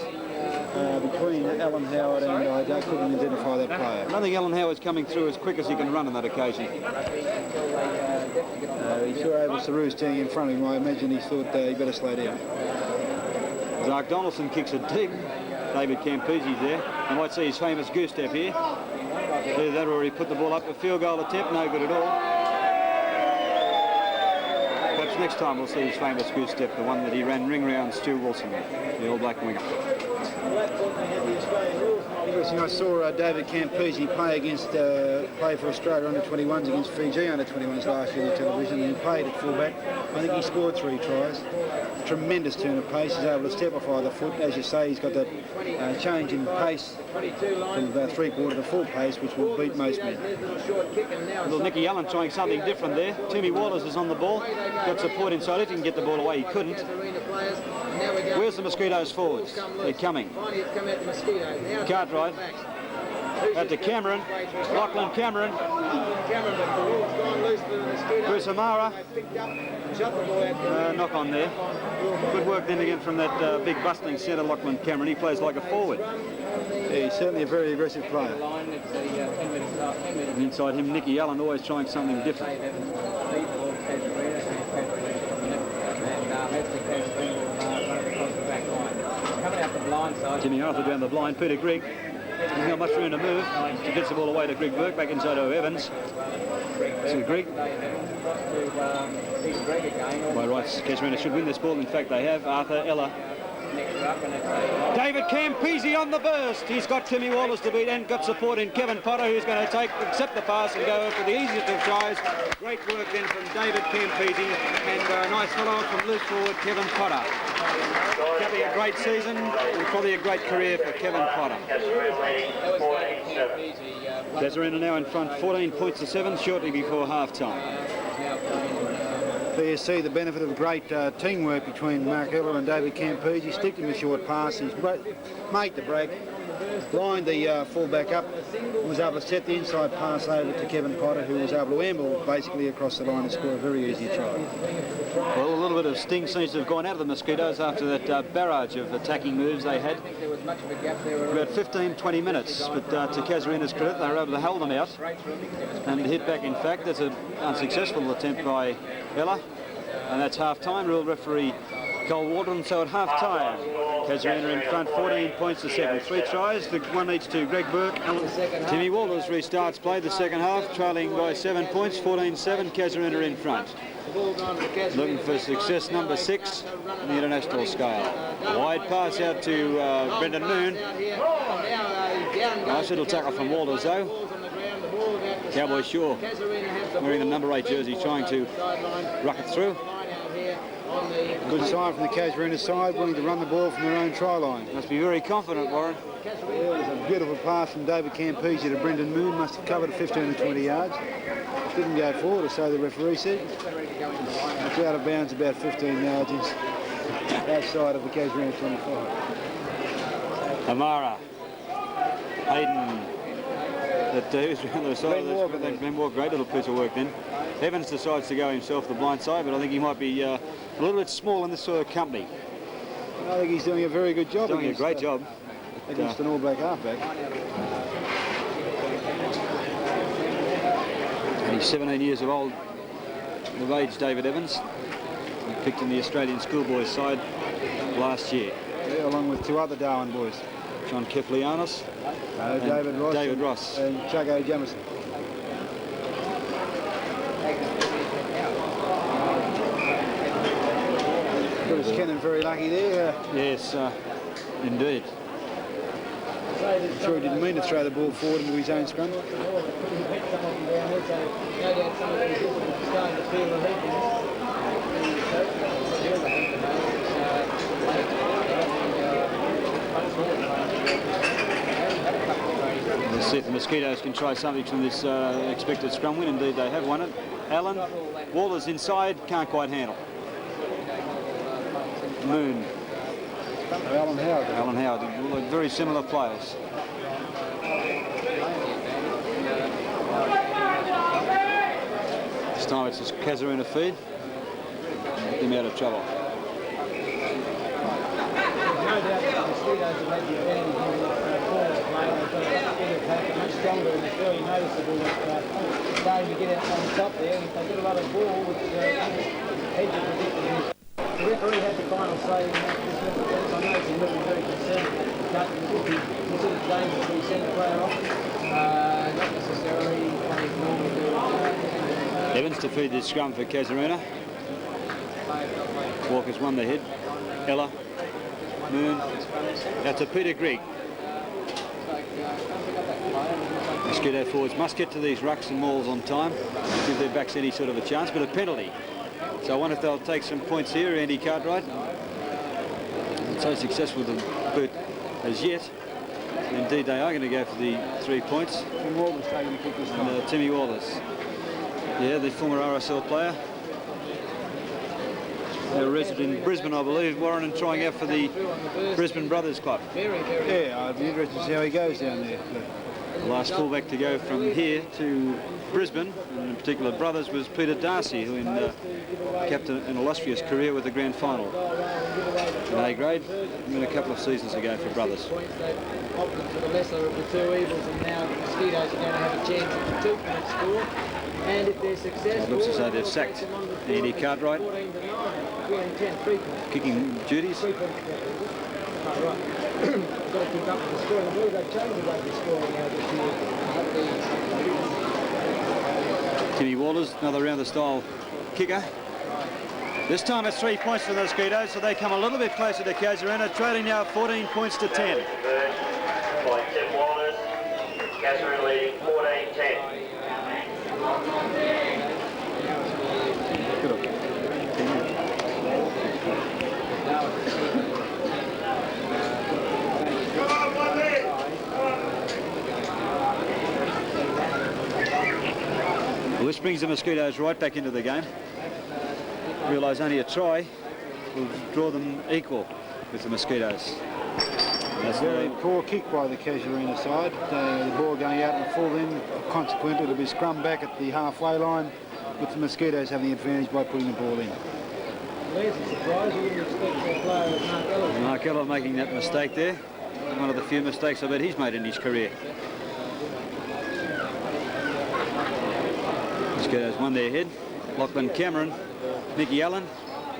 between Alan Howard and I couldn't identify that player.
I don't think Alan Howard's coming through as quick as he can run on that occasion.
He saw Abel Saru standing in front of him. I imagine he thought he better slow down.
Zark Donaldson kicks it deep. David Campese's there. You might see his famous goose step here. Either that or he put the ball up. A field goal attempt, no good at all. Perhaps next time we'll see his famous goose step, the one that he ran ring round Stu Wilson, the All Black winger.
Interesting, I saw David Campese play for Australia under-21s against Fiji under-21s last year on the television, and he played at fullback. I think he scored 3 tries. Tremendous turn of pace. He's able to step off either foot. As you say, he's got that change in pace from about 3/4 to full pace, which will beat most men.
Little Nicky Allen trying something different there. Timmy Waters is on the ball. Got support inside. If he can get the ball away, he couldn't. Where's the Mosquitoes forwards? They're coming. Cartwright. Out to Cameron. Lachlan Cameron. Bruce Amara. Knock on there. Good work then again from that big bustling centre, Lachlan Cameron. He plays like a forward.
Yeah, he's certainly a very aggressive player.
And inside him, Nicky Allen, always trying something different. Jimmy Arthur down the blind. Peter Grigg. There's not much room to move. He gets the ball away to Greg Burke, back inside to Evans. To Grigg. By rights, Casuarina should win this ball. In fact, they have. Arthur, Ella. David Campese on the burst. He's got Timmy Wallace to beat and got support in Kevin Potter, who's going to accept the pass and go for the easiest of tries. Great work then from David Campese and a nice follow from loose forward Kevin Potter. Having a great season and probably a great career for Kevin Potter. Casuarina now in front, 14 points to 7, shortly before half-time.
There you see the benefit of great teamwork between Mark Ella and David Campese. He sticked him a short pass, he's made the break, lined the fullback up, and was able to set the inside pass over to Kevin Potter, who was able to amble basically across the line and score a very easy try.
Well, a little bit of sting seems to have gone out of the Mosquitoes after that barrage of attacking moves they had. About 15-20 minutes, but to Casuarina's credit, they were able to hold them out and hit back. In fact, that's an unsuccessful attempt by Ella, and that's half-time. Rule referee Cole Waldron. So at half-time, Casuarina in front, 14 points to 7. 3 tries, one each to Greg Burke. Timmy Walters restarts play the second half, trailing by 7 points, 14-7. Casuarina in front. Looking for success number 6 on the international scale. Wide pass out to Brendan Moon. Nice little tackle from Walters though. Cowboy Shaw wearing the number 8 jersey, trying to ruck it through.
here on the...
Good sign from the Casuarina side, willing to run the ball from their own try line.
Must be very confident, Warren.
There was a beautiful pass from David Campese to Brendan Moon, must have covered 15 to 20 yards. Didn't go forward, or so the referee said. It's out of bounds about 15 yards outside of the Casuarina 25.
Amara, Hayden, that Davis on the side of this. Ben Walker, great little piece of work then. Evans decides to go himself the blind side, but I think he might be a little bit small in this sort of company.
I think he's doing a very good job.
He's doing a great job.
Against an all-black halfback.
And he's 17 years of age, David Evans. He picked in the Australian schoolboys side last year.
Yeah, along with two other Darwin boys.
John Keflianos,
David Ross and Chago Jamison. Bruce Kennan very lucky there.
Yes, indeed.
I'm sure he didn't mean to throw the ball forward into his own scrum.
Let's see if the Mosquitoes can try something from this expected scrum win. Indeed, they have won it. Allen, Waller's inside, can't quite handle. Moon.
Alan Howard.
Alan Howard, very similar players. This time it's a Casuarina feed. Get them out of trouble.
No doubt that the Mosquitoes have had the advantage in the forward play. They've got a much stronger, and it's very noticeable that starting to get out on the top there. If they get a lot of ball, which hedges predicted. The referee had the final say in that. I know he's looking very concerned that the cut would be considered dangerous when he sent the player off. Not necessarily what he'd normally do.
Evans to feed this scrum for Casuarina. Walker's won the head. Ella, Moon. That's a Peter Grigg. Mosquito forwards must get to these rucks and mauls on time, give their backs any sort of a chance, but a penalty. So I wonder if they'll take some points here, Andy Cartwright. Not so successful with the boot as yet. Indeed, they are going to go for the 3 points.
Tim Walters taking the kick this time.
And Timmy Walters. Yeah, the former RSL player. They're resident in Brisbane, I believe, Warren, and trying out for the Brisbane Brothers Club.
Yeah, I'd be interested to see how he goes down there.
The last fullback to go from here to Brisbane, and in particular Brothers, was Peter Darcy, who kept an illustrious career with the grand final. In A grade, and a couple of seasons ago for Brothers.
They've opted for the lesser of the two evils, and now the Mosquitoes are going to have a chance at the 2-point score. And if they're successful,
it looks as though they've sacked Andy Cartwright. Kicking duties.
Right. Got to keep up with the scoring. I believe they've changed the rugby scoring now this year.
Timmy Walters, another round the style kicker. This time it's 3 points for the Mosquitoes, so they come a little bit closer to Casuarina, trailing now 14 points to 10.
By Tim Walters, Casuarina leading 14-10.
Well, this brings the Mosquitoes right back into the game. Realise only a try will draw them equal with the Mosquitoes.
That's a very poor kick by the Casuarina side. The ball going out in the full end. Consequently, it'll be scrum back at the halfway line, with the Mosquitoes having the advantage by putting the ball in.
There's a surprise. You wouldn't expect a player like Mark Ella.
Mark Ella making that mistake there. One of the few mistakes I bet he's made in his career. Mosquitoes won their head. Lachlan Cameron, Nicky Allen,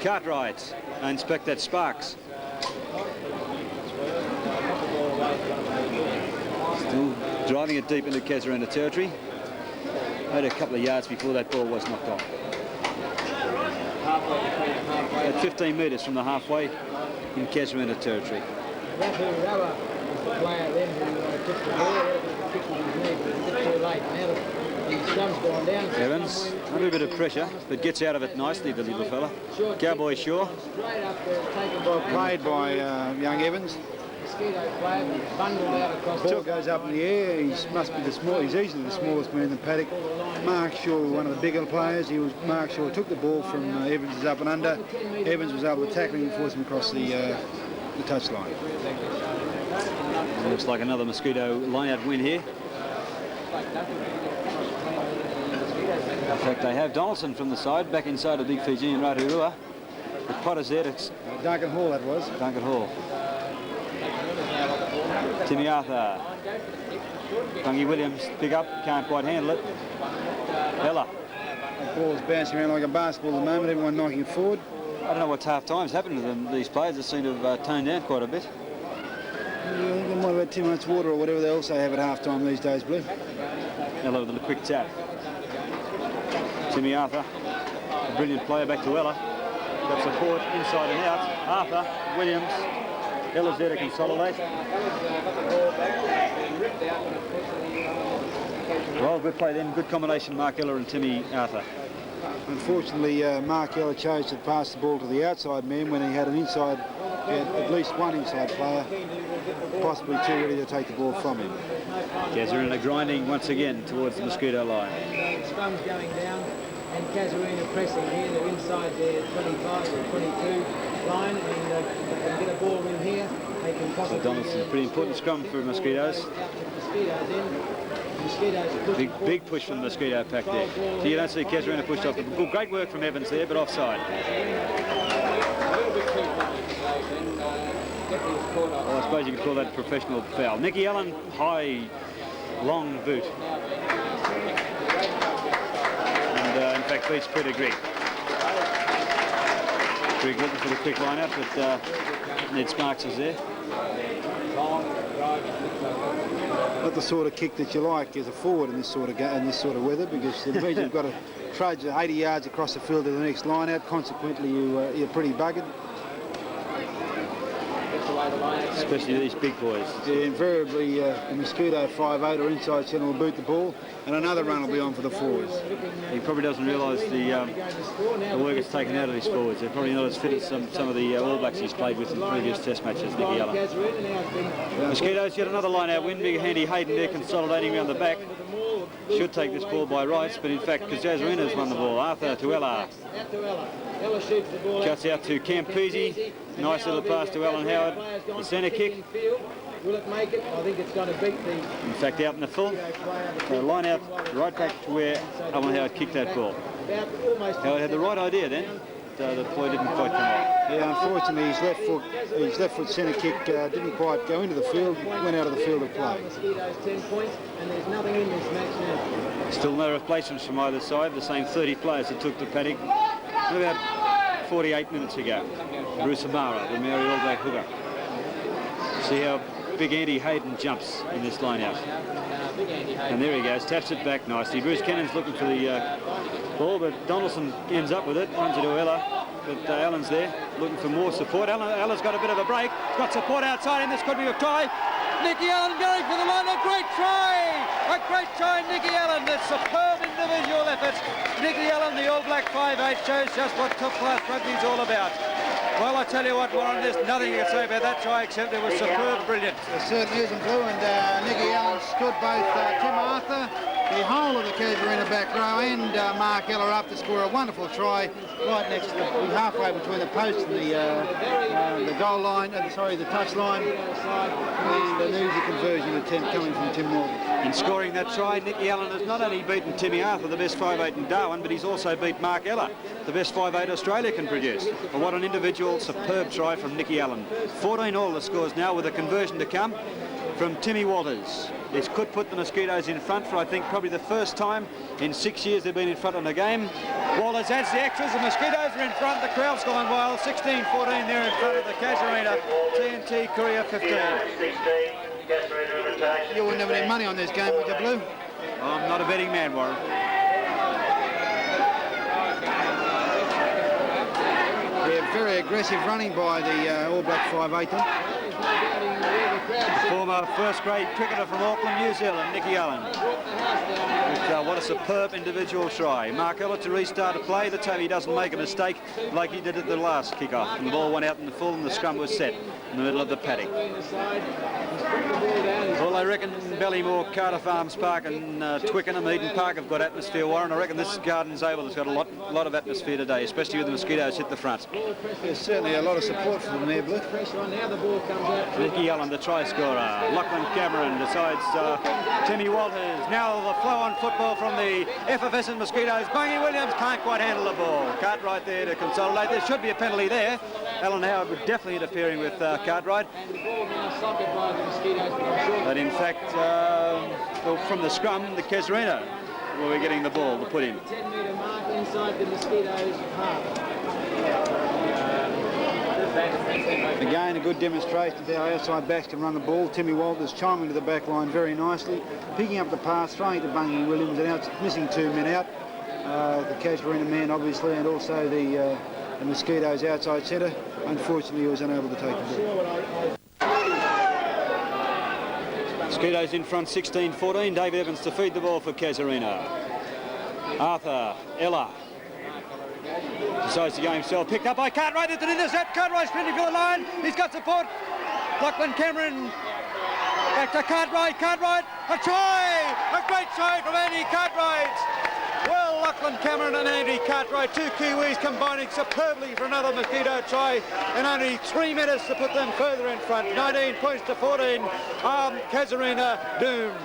Cartwright, and Inspector Sparks. Still driving it deep into Casuarina territory. Only a couple of yards before that ball was knocked off. At 15 metres from the halfway in Casuarina territory.
That's who Rella was the player then who took the ball. Kicked with his knee, but it was too late. Now Scrums gone down.
Evans, under a bit of pressure, but gets out of it nicely, the little fella. Cowboy Shaw.
Straight up there, taken
Well played by young Evans.
Mosquito player, bundled out across
Ball goes up in the air. He must be the small. He's easily the smallest man in the paddock. Mark Shaw, one of the bigger players. Mark Shaw took the ball from Evans' up and under. Evans was able to tackle him and force him across the touchline.
Looks like another Mosquito line-out win here. In fact, they have Donaldson from the side, back inside of Big Fiji and Rotorua. The Potter's there. It's
Duncan Hall, that was.
Duncan Hall. Timmy Arthur. Bungie Williams, pick up, can't quite handle it. Bella.
The ball's bouncing around like a basketball at the moment, everyone knocking it forward.
I don't know what's half-time's happened to them, these players. They seem to have toned down quite a bit.
Yeah, I think they might have had too much water or whatever they also have at half-time these days, Blue.
Ella with a quick tap. Timmy Arthur, a brilliant player, back to Ella. Got support inside and out. Arthur, Williams, Ella's there to consolidate. Well, good play then, good combination, Mark Ella and Timmy Arthur.
Unfortunately, Mark Ella chose to pass the ball to the outside man when he had an inside, at least one inside player, possibly two ready to take the ball from him.
Casuarina grinding once again towards the Mosquito line.
Scrums going down, and Casuarina pressing here. They're inside their 25 or 22 line, and if they can get a ball in here, they can possibly...
So Donaldson's a pretty important scrum for Mosquitoes. Big push from the Mosquito pack there. So you don't see Casuarina pushed off. Good, great work from Evans there, but offside. Well, I suppose you could call that a professional foul. Nicky Allen, high, long boot. And in fact beats Peter Grigg. Grigg looking for the quick line out, but Ned Sparks is there.
Not the sort of kick that you like as a forward in this sort of weather, because it means you've got to trudge 80 yards across the field to the next line out. Consequently, you're pretty buggered.
Especially these big boys.
Yeah, invariably, the Mosquito 5'8" or inside centre will boot the ball, and another run will be on for the forwards.
He probably doesn't realise the work it's taken out of his forwards. They're probably not as fit as some of the All Blacks he's played with in previous Test matches, Nicky Allen. Mosquitoes yet another line-out win. Big handy Hayden there consolidating around the back. Should take this ball by rights, but in fact, Casuarina's won the ball. Arthur to Ella.
Ella shoots the ball.
Cuts out to Campese. Nice little pass to Alan Howard. The centre kick.
Will it make it? I think it's going to beat the...
In fact, out in the full. Line out right back to where Alan Howard kicked that ball. Howard had the right idea then. The play didn't quite come off.
Yeah, unfortunately, his left foot centre kick didn't quite go into the field. Went out of the field of play.
Mosquitoes 10 points, and there's nothing in this match now.
Still no replacements from either side. The same 30 players that took the paddock about 48 minutes ago. Bruce Amara, the Maori All Black hooker. See how big Andy Hayden jumps in this line out. And there he goes, taps it back nicely. Bruce Cannon's looking for the ball, but Donaldson ends up with it, runs it to Ella, but Allen's there looking for more support. Allen's got a bit of a break, got support outside him. This could be a try. Nicky Allen going for the line, a great try, Nicky Allen. That's superb individual effort. Nicky Allen, the All Black 5'8", shows just what top-class rugby's all about. Well, I tell you what, Warren, there's nothing you can say about that try except it was superb, brilliant.
It certainly is in blue, and Nicky Allen stood both Tim Arthur, the whole of the Casuarina back row, and Mark Ella up to score a wonderful try right next to halfway between the post and the goal line, the touch line, and an easy conversion attempt coming from Tim Morgan.
In scoring that try, Nicky Allen has not only beaten Timmy Arthur, the best 5'8" in Darwin, but he's also beat Mark Ella, the best 5'8" Australia can produce. But what an individual, superb try from Nicky Allen. 14 all the scores now, with a conversion to come from Timmy Walters. This could put the Mosquitoes in front for, I think, probably the first time in 6 years they've been in front in a game. Walters adds the extras, the Mosquitoes are in front, the crowd's gone wild. 16-14 there in front of the Casuarina TNT Courier 15.
You wouldn't have any money on this game, would you, Blue?
I'm not a betting man, Warren.
Yeah, very aggressive running by the All Black 5'8".
Former first-grade cricketer from Auckland, New Zealand, Nicky Allen. What a superb individual try. Mark Ella to restart a play. Let's hope he doesn't make a mistake like he did at the last kick-off. And the ball went out in the full and the scrum was set in the middle of the paddock. Well, I reckon Ballymore, Carter Farms Park and Twickenham, Eden Park have got atmosphere, Warren. I reckon this Gardens Oval has got a lot of atmosphere today, especially with the Mosquitoes hit the front.
There's certainly a lot of support for them there, Blue.
Nicky Allen, the try scorer. Lachlan Cameron decides Timmy Walters. Now the flow on football from the effervescent Mosquitoes. Bungy Williams can't quite handle the ball. Cartwright there to consolidate. There should be a penalty there. Alan Howard would definitely interfering with Cartwright. But in fact, well, from the scrum, the Casuarina will be getting the ball to put in.
10-metre mark inside the Mosquitoes half.
Again, a good demonstration of how outside backs can run the ball. Timmy Walters chiming to the back line very nicely, picking up the pass, throwing it to Bungy Williams, and out, missing 2 men out. The Casuarina man, obviously, and also the Mosquitoes outside centre. Unfortunately, he was unable to take the ball.
Mosquitoes in front 16-14. David Evans to feed the ball for Casuarina. Arthur, Ella. Decides to go himself, picked up by Cartwright, it's an intercept. Cartwright sprinting for the line, he's got support. Lachlan Cameron, back to Cartwright, a try! A great try from Andy Cartwright! Well, Lachlan Cameron and Andy Cartwright, 2 Kiwis combining superbly for another Mosquito try, and only 3 minutes to put them further in front. 19 points to 14, Casuarina doomed.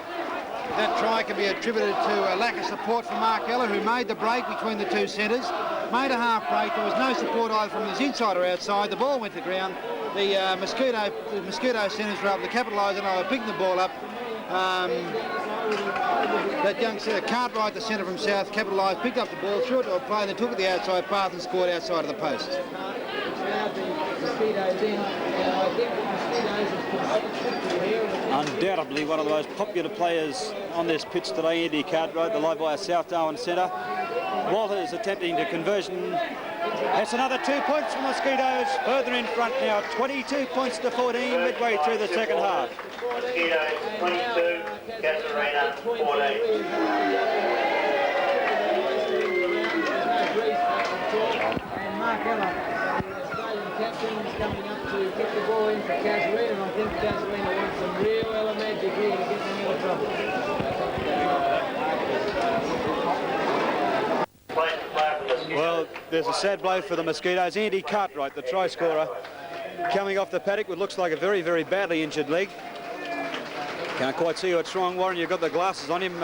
That try can be attributed to a lack of support from Mark Ella, who made the break between the two centres. Made a half break. There was no support either from his inside or outside. The ball went to ground. The Mosquito centres were able to capitalise on it by picking the ball up. That young centre, Cartwright, the centre from South, capitalised, picked up the ball, threw it to a player, then took it the outside path and scored outside of the post.
Undoubtedly one of the most popular players on this pitch today, Andy Cartwright, the live wire South Darwin centre. Walters attempting to conversion. That's another 2 points from Mosquitoes. Further in front now, 22 points to 14 midway through the second half.
Mosquitoes 22, Casuarina 14.
And Mark Ella, the Australian captain, is coming up to kick the ball in for Casuarina, and I think Casuarina wants some real elementary here to get them out of trouble.
Well, there's a sad blow for the Mosquitoes. Andy Cartwright, the try scorer, coming off the paddock with looks like a very, very badly injured leg. Can't quite see what's wrong, Warren. You've got the glasses on him.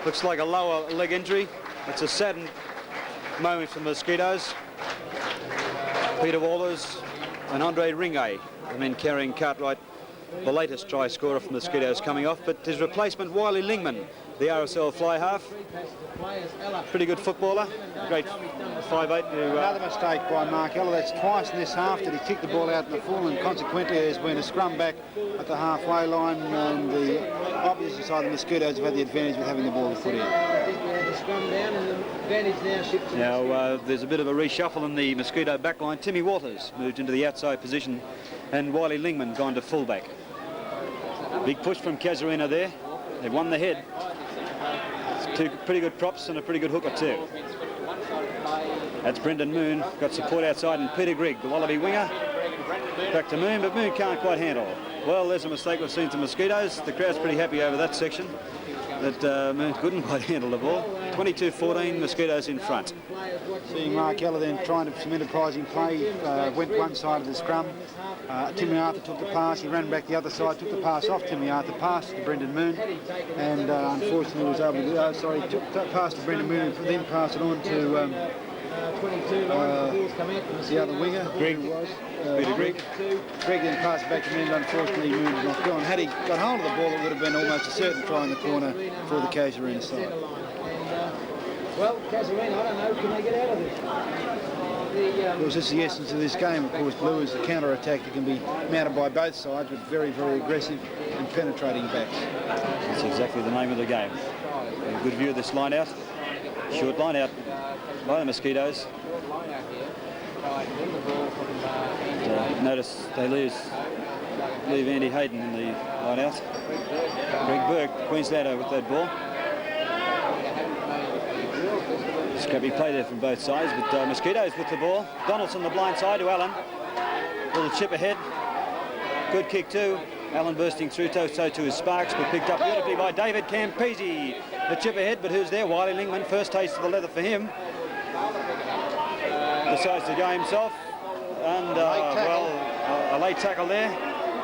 Looks like a lower leg injury. It's a sad moment for the Mosquitoes. Peter Walters and Andre Ringay, the men carrying Cartwright, the latest try scorer from the Mosquitoes, coming off. But his replacement, Wiley Lingman, the RSL fly half. Pretty good footballer. Great 5'8".
Another mistake by Mark Ella. That's twice in this half that he kicked the ball out in the full, and consequently there's been a scrum back at the halfway line, and the opposite side of the Mosquitoes have had the advantage with having the ball to put in.
Now there's a bit of a reshuffle in the Mosquito backline. Timmy Walters moved into the outside position, and Wiley Lingman gone to fullback. Big push from Casuarina there. They've won the head. Two pretty good props and a pretty good hooker too. That's Brendan Moon, got support outside, and Peter Grigg, the Wallaby winger. Back to Moon, but Moon can't quite handle. Well, there's a mistake we've seen to Mosquitoes. The crowd's pretty happy over that section, that Moon couldn't quite handle the ball. 22-14, Mosquitoes in front.
Seeing Mark Ella then trying to some enterprising play, went one side of the scrum. Timmy Arthur took the pass, he ran back the other side, took the pass off Timmy Arthur, passed to Brendan Moon, and unfortunately was able to, took the pass to Brendan Moon and then passed it on to the other winger,
Grigg. Peter Grigg.
Grigg then passed it back to Moon, unfortunately Moon was not gone. Had he got hold of the ball, it would have been almost a certain try in the corner for the Casuarina side.
Well, Casuarina, I don't know, can they get out of this?
Of course, this is the essence of this game. Of course, Blue is the counter-attack that can be mounted by both sides with very, very aggressive and penetrating backs.
That's exactly the name of the game. A good view of this line out. Short line out by the Mosquitoes. Notice they lose I believe Andy Hayden in the line out. Greg Burke, Queenslander with that ball. Scrappy play there from both sides, but Mosquitoes with the ball. Donaldson the blind side to Allen. Little chip ahead. Good kick too. Allen bursting through toe-to-toe to his Sparks, but picked up beautifully by David Campese. The chip ahead, but who's there? Wiley Lingman, first taste of the leather for him. Decides to go himself, and a late tackle there.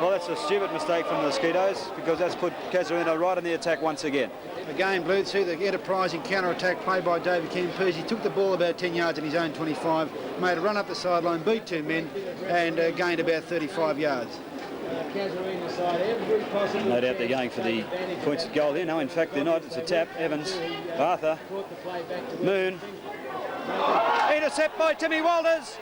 Well, that's a stupid mistake from the Mosquitoes, because that's put Casuarina right on the attack once again.
Again, blew through the enterprising counter-attack play by David Campese. Took the ball about 10 yards in his own 25, made a run up the sideline, beat two men, and gained about 35 yards.
Casuarina side, every possible.
No doubt they're going for the points at goal here. No, in fact, they're not. It's a tap. Evans, Arthur, Moon. Intercept by Timmy Walters.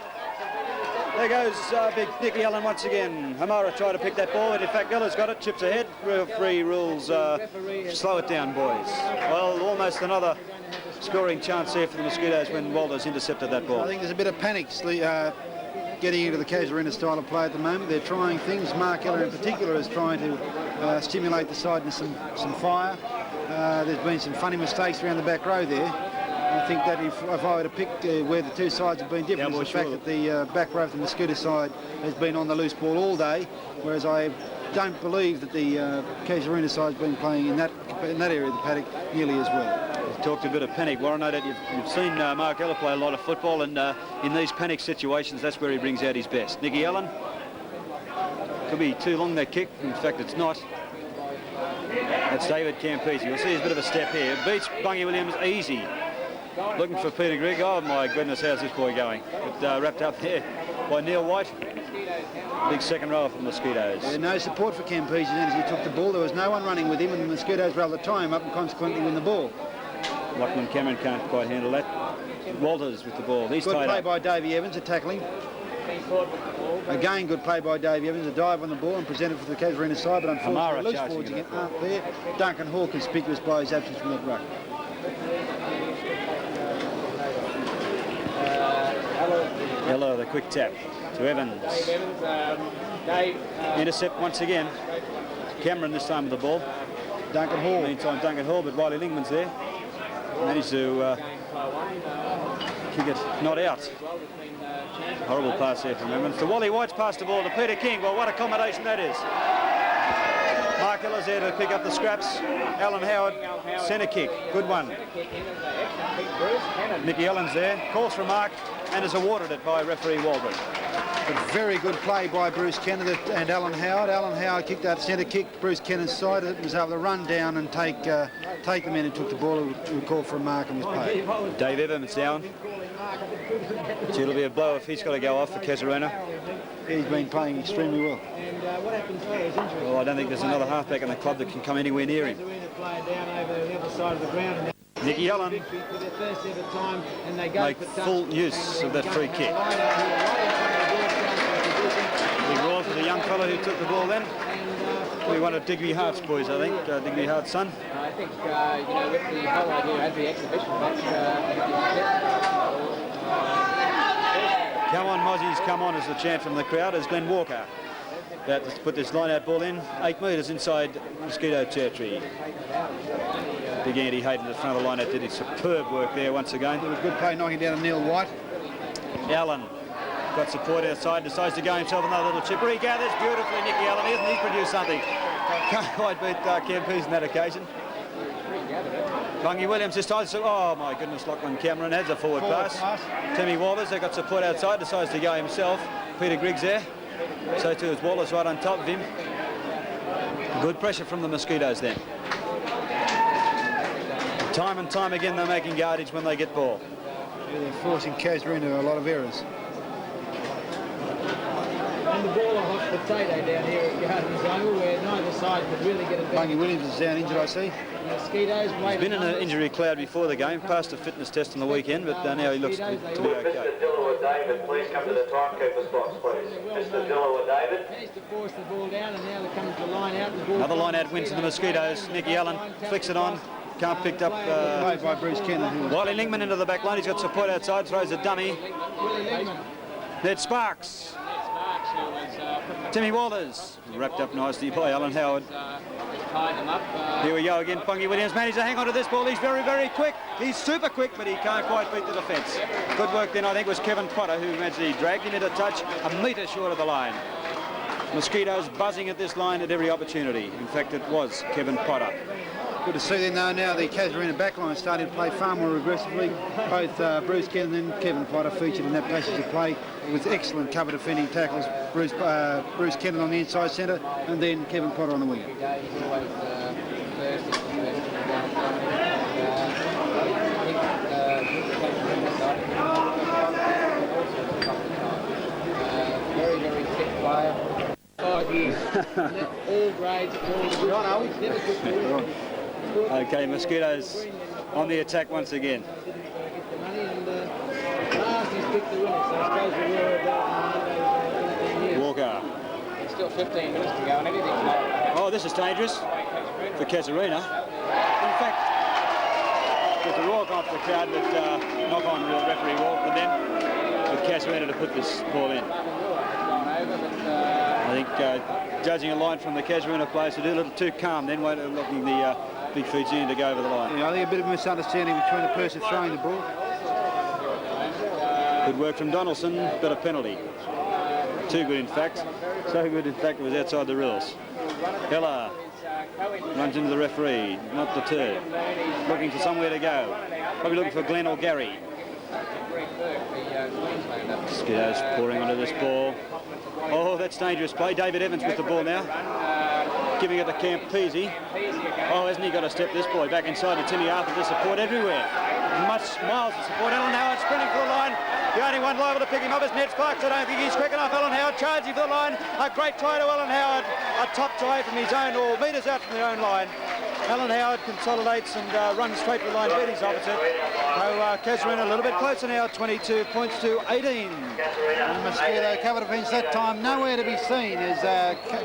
There goes big Nicky Allen once again. Hamara tried to pick that ball, but in fact Miller's got it, chips ahead. Referee rules, slow it down, boys. Well, almost another scoring chance there for the Mosquitoes when Walters intercepted that ball.
I think there's a bit of panic getting into the Casuarina style of play at the moment. They're trying things. Mark Eller in particular is trying to stimulate the side into some fire. There's been some funny mistakes around the back row there. I think that if I were to pick where the two sides have been different, is the fact that the back row from the Mosquito side has been on the loose ball all day, whereas I don't believe that the Casuarina side has been playing in that area of the paddock nearly as well.
You've talked a bit of panic, Warren. No doubt you've seen Mark Eller play a lot of football, and in these panic situations, that's where he brings out his best. Nicky Allen, could be too long that kick. In fact, it's not. That's David Campese. You'll see there's a bit of a step here. Beats Bungie Williams easy. Looking for Peter Grigg. Oh my goodness, how's this boy going? But wrapped up there by Neil White. Big second row for the Mosquitoes.
Yeah, no support for Campese then as he took the ball. There was no one running with him, and the Mosquitoes were able to tie him up and consequently win the ball.
Lachlan Cameron can't quite handle that. Walters with the ball. He's
good
tied
play
up.
by Davey Evans, a tackling. Again, good play by Davey Evans, a dive on the ball and presented for the Casuarina side, but unfortunately loose forwards again aren't there. Duncan Hall conspicuous by his absence from that ruck.
Hello, the quick tap to Evans. Intercept once again. Cameron this time with the ball.
Duncan Hall.
Meantime, Duncan Hall, but Wiley Lingman's there. Managed to kick it not out. Horrible pass there from Evans. To Wally White's passed the ball to Peter King. Well, what a combination that is. Mark Eller's there to pick up the scraps. Alan Howard, centre kick. Good one. Nicky Allen's there. Calls for Mark and is awarded it by referee Waldron.
A very good play by Bruce Kenner and Alan Howard. Alan Howard kicked that centre kick. Bruce Kenner's side was able to run down and take the men and took the ball who called for a mark and was paid.
Dave Evans down. So it'll be a blow if he's got to go off for Casuarina.
He's been playing extremely well.
Well, I don't think there's another halfback in the club that can come anywhere near him. Nicky Allen make full use of that free kick. Big roar for the young fellow who took the ball then. We one of Digby Hart's boys, I think. Digby Hart's son.
I think, with the whole idea of the exhibition match,
come on, Mozzies, come on, is the chant from the crowd as Glenn Walker about to put this line-out ball in. 8 metres inside Mosquito territory. Big Andy Hayden at the front of the line-out did his superb work there once again.
It was a good play knocking down Neil White.
Allen got support outside, decides to go himself another little chip. Regathers beautifully, Nicky Allen, isn't he? Produced something. Can't quite beat Campese on that occasion. Bungie Williams this time. Oh my goodness, Lachlan Cameron has a forward pass. Timmy Walters, they got support outside, decides to go himself. Peter Griggs there. So too is Walters right on top of him. Good pressure from the Mosquitoes then. Time and time again they're making yardage when they get ball.
Yeah, they're forcing Casuarina a lot of errors.
And the ball a hot potato down here at Gardens Oval where neither side could really get it back.
Bungie Williams is down injured, I see.
Mosquitoes
He's been in an injury cloud before the game, passed a fitness test on the weekend, but now he looks to be okay.
Mr. Dilloway David, please come to the timekeeper's box, please. Mr. Dilloway David.
Managed to force the ball down and now they're coming to the line out.
Another line out win to the Mosquitoes. Nicky Allen flicks it on. Can't pick up.
Played by Bruce Kenner.
Wiley Lingman into the back line. He's got support outside. Throws a dummy. Ned Sparks Timmy Walters, wrapped up nicely by Alan Howard. Here we go again. Bungie Williams managed to hang on to this ball. He's very, very quick. He's super quick, but he can't quite beat the defence. Good work then, I think, was Kevin Potter, who actually dragged him into touch a metre short of the line. Mosquitoes buzzing at this line at every opportunity. In fact, it was Kevin Potter.
Good to see them though. Now the Casuarina backline starting to play far more aggressively. Both Bruce Kennan and Kevin Potter featured in that passage of play with excellent cover defending tackles. Bruce Kennan on the inside centre and then Kevin Potter on the wing.
Very, very fit player. 5 years. All grades, all never took the win.
Okay, Mosquitoes on the attack once again. Walker.
Still 15 minutes to go and everything's like.
Oh, this is dangerous for Casuarina. In fact, there's a roar off the crowd, but knock on real referee wall for them. But Casuarina to put this ball in. I think judging a line from the Casuarina players to do a little too calm, then looking the big Fijian to go over the line.
Yeah, I think a bit of misunderstanding between the person throwing the ball.
Good work from Donaldson, but a penalty. Too good, in fact. So good, in fact, it was outside the rules. Heller runs into the referee, not deterred. Looking for somewhere to go. Probably looking for Glenn or Gary. Mosquitoes pouring onto this ball. Oh, that's dangerous play. David Evans with the ball now. Giving it to Campese. Oh, hasn't he got to step this boy back inside to Timmy Arthur to support everywhere. Miles to support. Alan Howard sprinting for the line. The only one liable to pick him up is Ned Sparks. I don't think he's quick enough. Alan Howard charging for the line. A great try to Alan Howard. A top try from his own, or metres out from their own line. Alan Howard consolidates and runs straight to the line, beat his opposite. So Casuarina a little bit closer now, 22 points to 18.
And Mosquito cover defence that time, nowhere to be seen as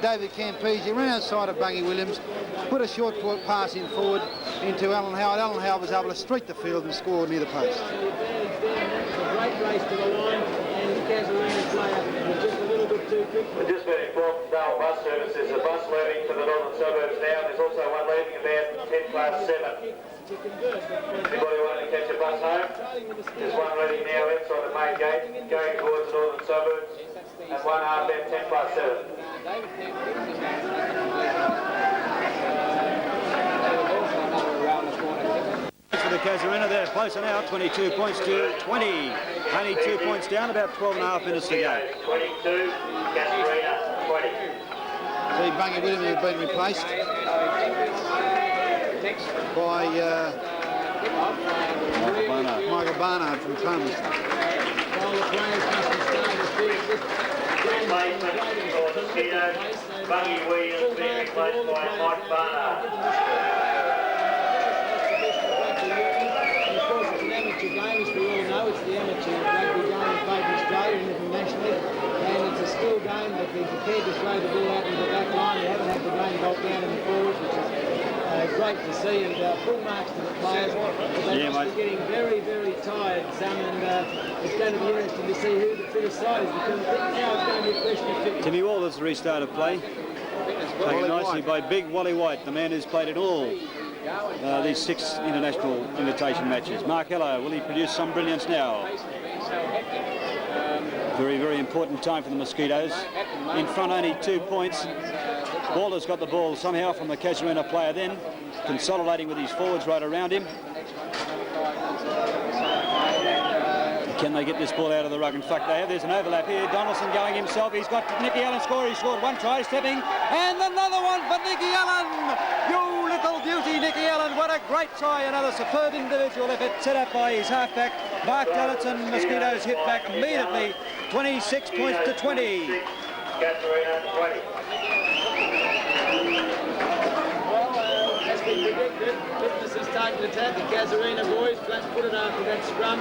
David Campese ran outside of Bungie Williams, put a short pass in forward into Alan Howard. Alan Howard was able to streak the field and score near the post.
It's a great race to the line, and the Casuarina player was just a little bit too quick.
We've just been informed from Darwin bus service. There's a bus leaving for the northern suburbs now. There's also one leaving about 7:10. Anybody wanting to catch a bus home? There's one leaving now inside the main gate, going towards the northern suburbs, and one half at 7:10.
For the Casuarina, they're closer now, 22 points to 20. Only 2 points down, about 12 and a half minutes to go.
22, Casuarina 20.
See, Bungie Williams has been replaced by Michael Barnard from Palmerston.
Replacement for Mosquitoes, Bungie Williams being replaced by Mike Barnard.
Game, as we all know, it's the amateur rugby game in favour of Australia and internationally, and it's a skill game that they're prepared to throw the ball out into the back line. They haven't had the game bolt down in the forwards, which is great to see, and full marks to the players. But they must be getting very, very tired, Sam, and it's going to be interesting to see who the fittest side is, because I think now it's going to be a question of fitness.
Timmy Walters restarted play. Taken nicely by Big Wally White, the man who's played in all these 6 international invitation matches. Mark Heller, will he produce some brilliance now? Very, very important time for the Mosquitoes. In front only 2 points. Walters got the ball somehow from the Casuarina player then, consolidating with his forwards right around him. Can they get this ball out of the rug? In fact, they have. There's an overlap here. Donaldson going himself. He's got Nicky Allen score. He scored one try, stepping, and another one for Nicky Allen. You little beauty, Nicky Allen. What a great try. Another superb individual effort set up by his halfback, Mark Donaldson. Mosquitoes hit back immediately. 26 points to 20.
Casuarina 20.
As we predicted, fitness is taking attack. The Casuarina boys flat-footed after that scrum.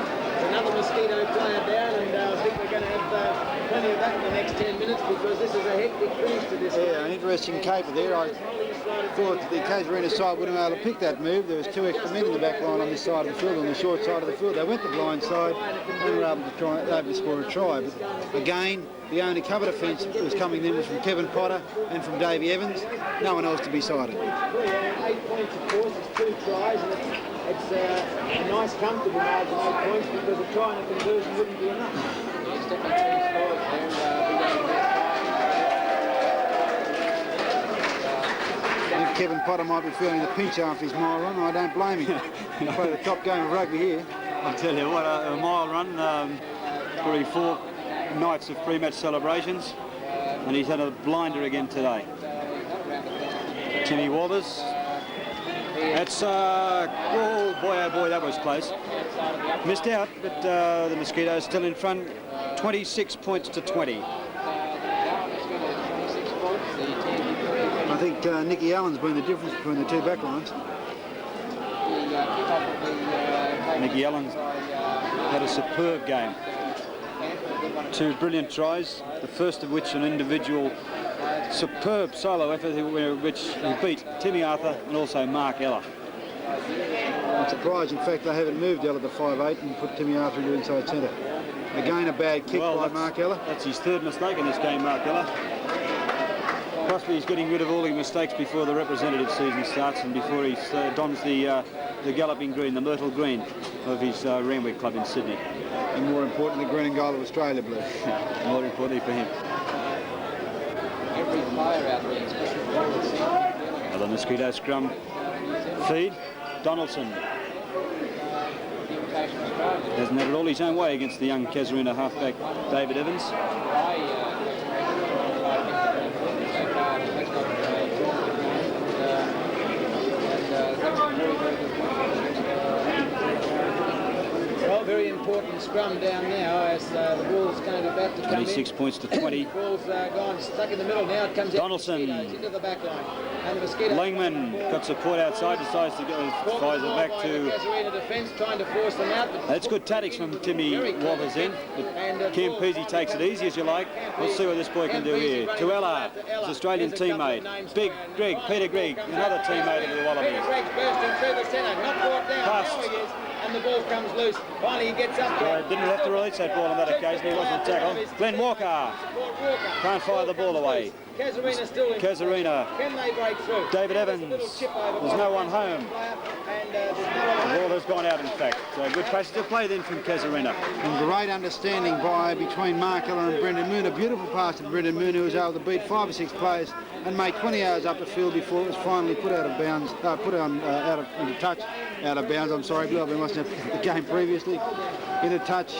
Another Mosquito player down, and I think we're going to have plenty of that in the next 10 minutes, because this is a hectic finish to this.
Yeah, an interesting caper there. I thought the Casuarina side wouldn't be able to pick that move. There was 2 extra men in the back line on this side of the field, on the short side of the field. They went the blind side and were able to score a try. But again, The only cover defence that was coming then was from Kevin Potter and from Davey Evans. No one else to be cited.
8 points, of course, it's 2 tries, and it's a nice, comfortable margin of 8 points because a try and a conversion wouldn't be enough. He's definitely 2 scores
I think Kevin Potter might be feeling the pinch after his mile run. I don't blame him. He played the top game of rugby here.
I'll tell you what, a mile run, probably 4 nights of pre-match celebrations, and he's had a blinder again today. Timmy Walters. That's, oh boy, that was close. Missed out, but the Mosquitoes still in front, 26 points to 20.
I think Nicky Allen's been the difference between the two backlines.
Nicky Allen's had a superb game. 2 brilliant tries, the first of which an individual superb solo effort which he beat Timmy Arthur and also Mark Ella.
I'm surprised, in fact, they haven't moved Ella to 5'8" and put Timmy Arthur into inside centre. Again, a bad kick by Mark Ella.
That's his 3rd mistake in this game, Mark Ella. Possibly he's getting rid of all his mistakes before the representative season starts and before he dons the galloping green, the myrtle green of his Randwick club in Sydney.
And more importantly, the green and gold of Australia blue.
More importantly for him.
Every player out there, especially forward, seems to be feeling it.
Another Mosquito scrum feed. Donaldson hasn't had it all his own way against the young Casuarina halfback David Evans.
Well, very important scrum down now as the ball's going about to come
26
in.
points to 20.
Ball's gone stuck in the middle now. It comes
Donaldson.
out into the back line. And the Mosquitoes.
Langman got support outside, decides to go, fires it back to.
Casuarina defence trying to force them out.
That's good tactics from Timmy Walters in. But Kim Peasy takes it easy as you like. Let's see what this boy can do here. To Ella, his Australian teammate. Big Greg, Peter Gregg, another teammate of the Wallabies.
Peter Gregg's bursting through the centre, not brought down.
Passed.
Now he is. And the ball comes loose. Finally, he gets up there.
Didn't have to release that ball on that occasion. He wasn't tackled. Glenn Walker can't fire the ball away.
Casuarina still in.
Casuarina.
Can they break through?
David Evans. There's no one home. The ball has gone out, in fact. So good passage of play then from Casuarina.
And great understanding between Mark Ella and Brendan Moon. A beautiful pass to Brendan Moon, who was able to beat 5 or 6 players and make 20 yards up the field before it was finally put out of bounds, into touch, out of bounds, I'm sorry, Blue, I must have the game previously, into touch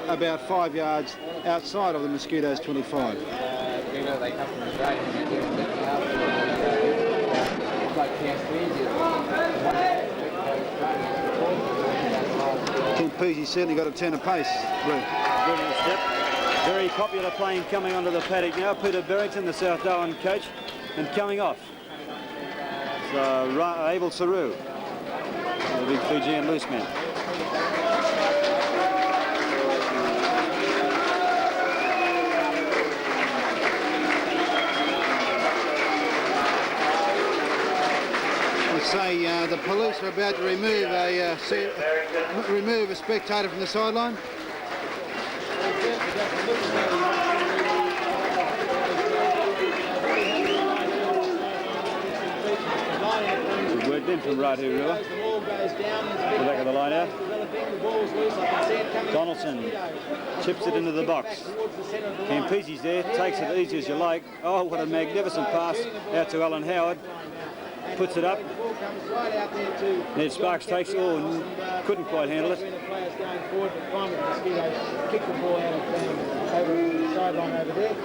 about 5 yards outside of the Mosquitoes' 25.
They come from Australia and they're definitely
Tim Peasy certainly got a turn of pace, Blue.
Brilliant step. Very popular plane coming onto the paddock now. Peter Berrington, the South Darwin coach, and coming off. So Abel Saru, the big Fijian loose man.
Say the police are about to remove a spectator from the sideline.
Good work then from Ratu Rua. The back of the line out. Donaldson chips it into the box. Campisi's there, takes it easy as you like. Oh, what a magnificent pass out to Alan Howard. Puts it up. Ned Sparks takes it. Oh, couldn't quite handle it.
Players going forward, but finally the Mosquitoes kick the ball out of over the sideline over there.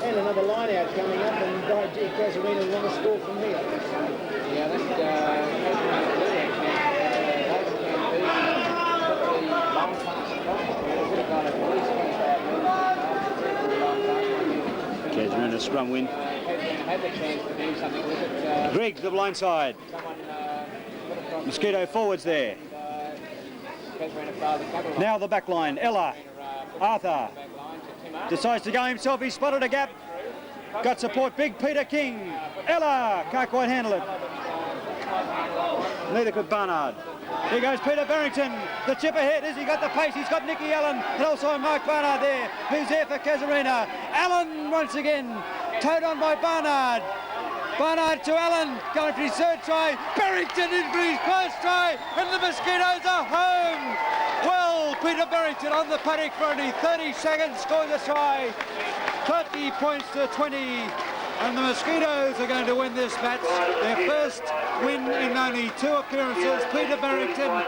And another line out coming up, and gee, Casuarina want to score from here. Yeah,
Casuarina scrum win. Grigg, the blind side. Mosquito forwards there. Now the back line. Ella, Arthur decides to go himself. He spotted a gap. Got support. Big Peter King. Ella can't quite handle it. Neither could Barnard. Here goes Peter Barrington. The chip ahead. Has he got the pace? He's got Nicky Allen and also Mark Barnard there, who's there for Casuarina. Allen once again, towed on by Barnard. Barnard to Allen, going for his third try. Barrington in for his first try, and the Mosquitoes are home. Well, Peter Barrington on the paddock for only 30 seconds scores a try. 30 points to 20. And the Mosquitoes are going to win this match. Their first win in only 2 appearances. Peter Barrington,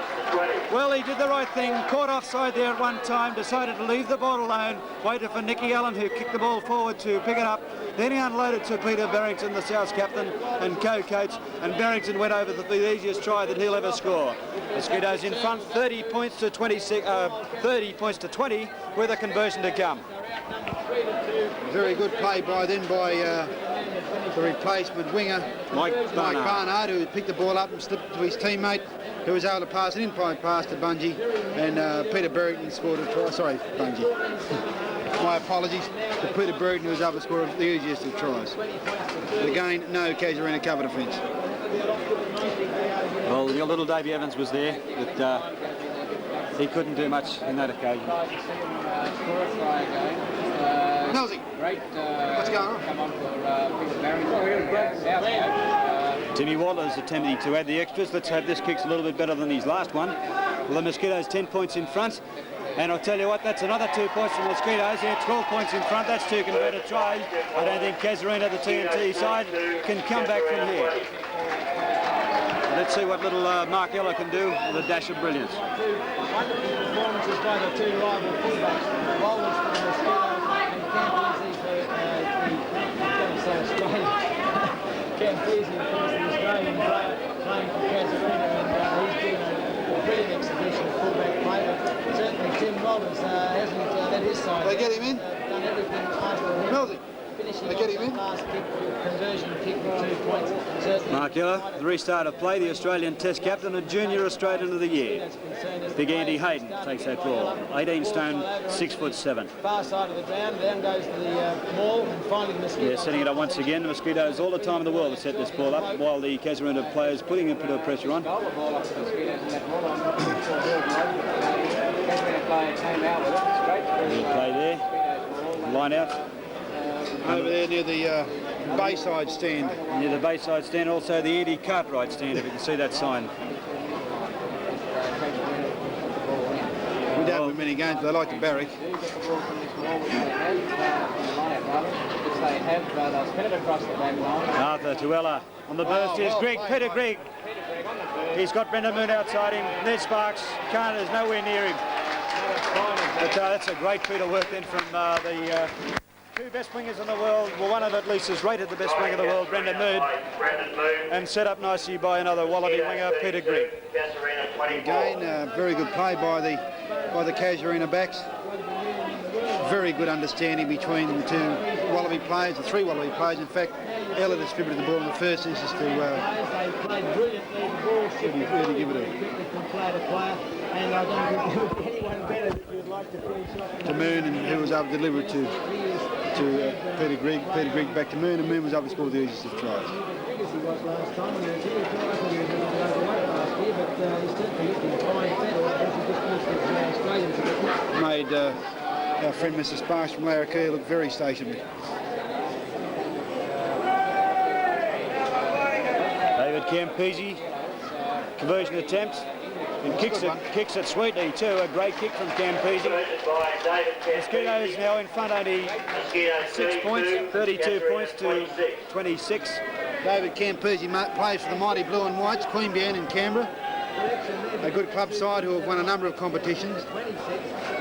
well, he did the right thing. Caught offside there at one time, decided to leave the ball alone, waited for Nicky Allen, who kicked the ball forward to pick it up. Then he unloaded to Peter Barrington, the South's captain and co-coach, and Barrington went over the easiest try that he'll ever score. Mosquitoes in front, 30 points to 30 points to 20, with a conversion to come.
Very good play by the replacement winger, Mike Barnard, who picked the ball up and slipped to his teammate, who was able to pass an in-play pass to Bungie, and Peter Barrington scored a try. Sorry, Bungie. My apologies to Peter Barrington, who was able to score the easiest of tries. But again, no Casuarina cover defence.
Well, your little Davey Evans was there, but he couldn't do much in that occasion.
Nelsy, what's going on?
Come on for Peter Barrington.
Timmy Waller's attempting to add the extras. Let's hope this kick's a little bit better than his last one. Well, the Mosquitoes 10 points in front. And I'll tell you what, that's another 2 points from the Mosquitoes. They're 12 points in front. That's 2 converted tries. I don't think Casuarina, the TNT side, can come back from here. Let's see what little Mark Ella can do with a dash of brilliance.
Wonderful performances by the 2 rival fullbacks. Waller's for the Mosquitoes and Campese for Campese, of course, the Australian player playing for Casuarina, and he's doing a brilliant exhibition of fullback play. But certainly Tim Waller's hasn't let his side.
They get him in?
Done everything asked of him.
Nelsy,
Finishing
they get him
off
in?
the last kick, conversion kick for 2 points. Certainly
Mark Ella, the restart of play, the Australian Test captain and Junior Australian of the Year. Big Andy Hayden takes that ball. 18 stone, 6'7".
Far side of the ground, down goes the ball, and finally the Mosquitoes.
Yeah, setting it up once again. The Mosquitoes all the time in the world to set this ball up, while the Casuarina players putting a bit of pressure on.
Goal the ball up to the Mosquitoes and that ball on. Casuarina player came out with it. Straight
Play there, line out.
Over there near the Bayside stand.
Near the Bayside stand, also the Eddie Cartwright stand, if you can see that sign.
We don't win many games, but they like to barrack.
Arthur to Ella. On the burst is Greg, Peter Greg. He's got Brendan Moon outside him. Ned Sparks, Khan is nowhere near him. But that's a great bit of work then from the 2 best wingers in the world. Well, one of at least is rated the best winger in the world, Brendan Moon. And set up nicely by another Wallaby winger, Peter Greg.
Again, very good play by the Casuarina backs. Very good understanding between the 2 Wallaby players, the 3 Wallaby players. In fact, Ella distributed the ball in the first instance to
played brilliantly. The ball should be
really give it
from player to player, and I don't think there would be anyone better that you'd like to finish off.
to Moon, and who was able to deliver it to Peter Greg. Peter Greg back to Moon, and Moon was able to score the easiest of tries.
Big as he was last time, and he was overweight last year, but he's certainly looking fine fed. I think he just missed the Australians a bit.
Made our friend Mr. Sparks from Larrakia look very stationary.
David Campese, conversion attempt, and kicks it sweetly too. A great kick from Campese. Mosquitoes now in front, only 6 points, 32 points to 26.
David Campese plays for the mighty Blue and Whites, Queanbeyan in Canberra. A good club side who have won a number of competitions.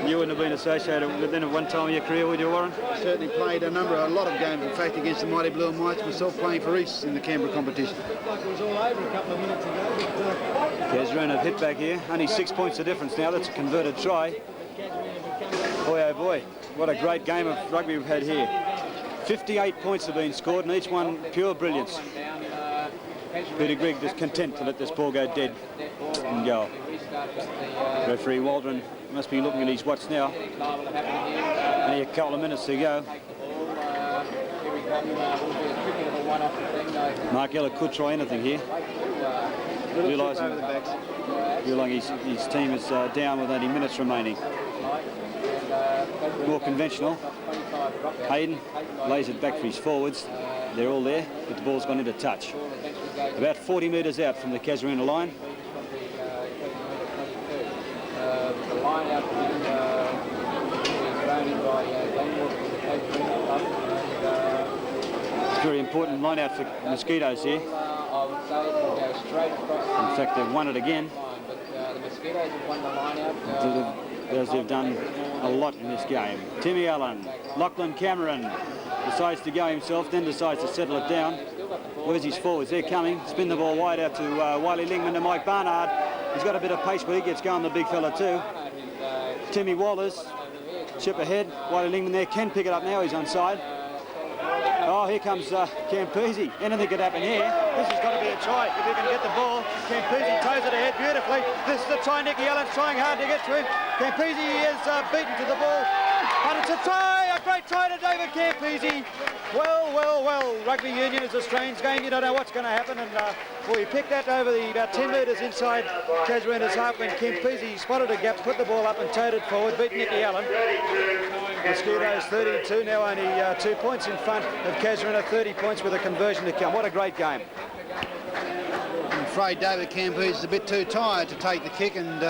You wouldn't have been associated with them at one time in your career, would you, Warren?
Certainly played a lot of games, in fact, against the mighty Blue and Whites, myself playing for East in the Canberra competition.
Looked like it was all over a couple of minutes ago, but
Casuarina have hit back here. Only 6 points of difference now. That's a converted try. Boy, oh boy, what a great game of rugby we've had here. 58 points have been scored, and each one pure brilliance. Peter Grigg is content to let this ball go dead and go. Referee Waldron must be looking at his watch now. Only a couple of minutes to go. Mark Ella could try anything here. Realising feel like his team is down with only minutes remaining. More conventional. Hayden lays it back for his forwards. They're all there, but the ball's gone into touch. About 40 metres out from the Casuarina line.
The line out
It's a very important line out for Mosquitoes here.
I would say to go straight across.
In fact, they've won it again.
But the Mosquitoes have won the line out.
As they've done a lot in this game. Timmy Allen, Lachlan Cameron decides to go himself, then decides to settle it down. Where's his forwards? They're coming. Spin the ball wide out to Wiley Lingman and Mike Barnard. He's got a bit of pace, but he gets going, the big fella too. Timmy Wallace, chip ahead. Wiley Lingman there, can pick it up now, he's onside. Oh, here comes Campese. Anything could happen here. This has got to be a try if he can get the ball. Campese toes it ahead beautifully. This is the try. Nicky Allen's trying hard to get to him. Campese is beaten to the ball. And it's a try! A great try to David Campese. Well, rugby union is a strange game. You don't know what's going to happen. And well, he picked that over about 10 metres inside Casuarina's half when Campese spotted a gap, put the ball up and towed it forward, beat Nicky Allen. Mosquitoes 32, now only 2 points in front of Casuarina, 30 points with a conversion to come. What a great game.
I'm afraid David Campese is a bit too tired to take the kick, and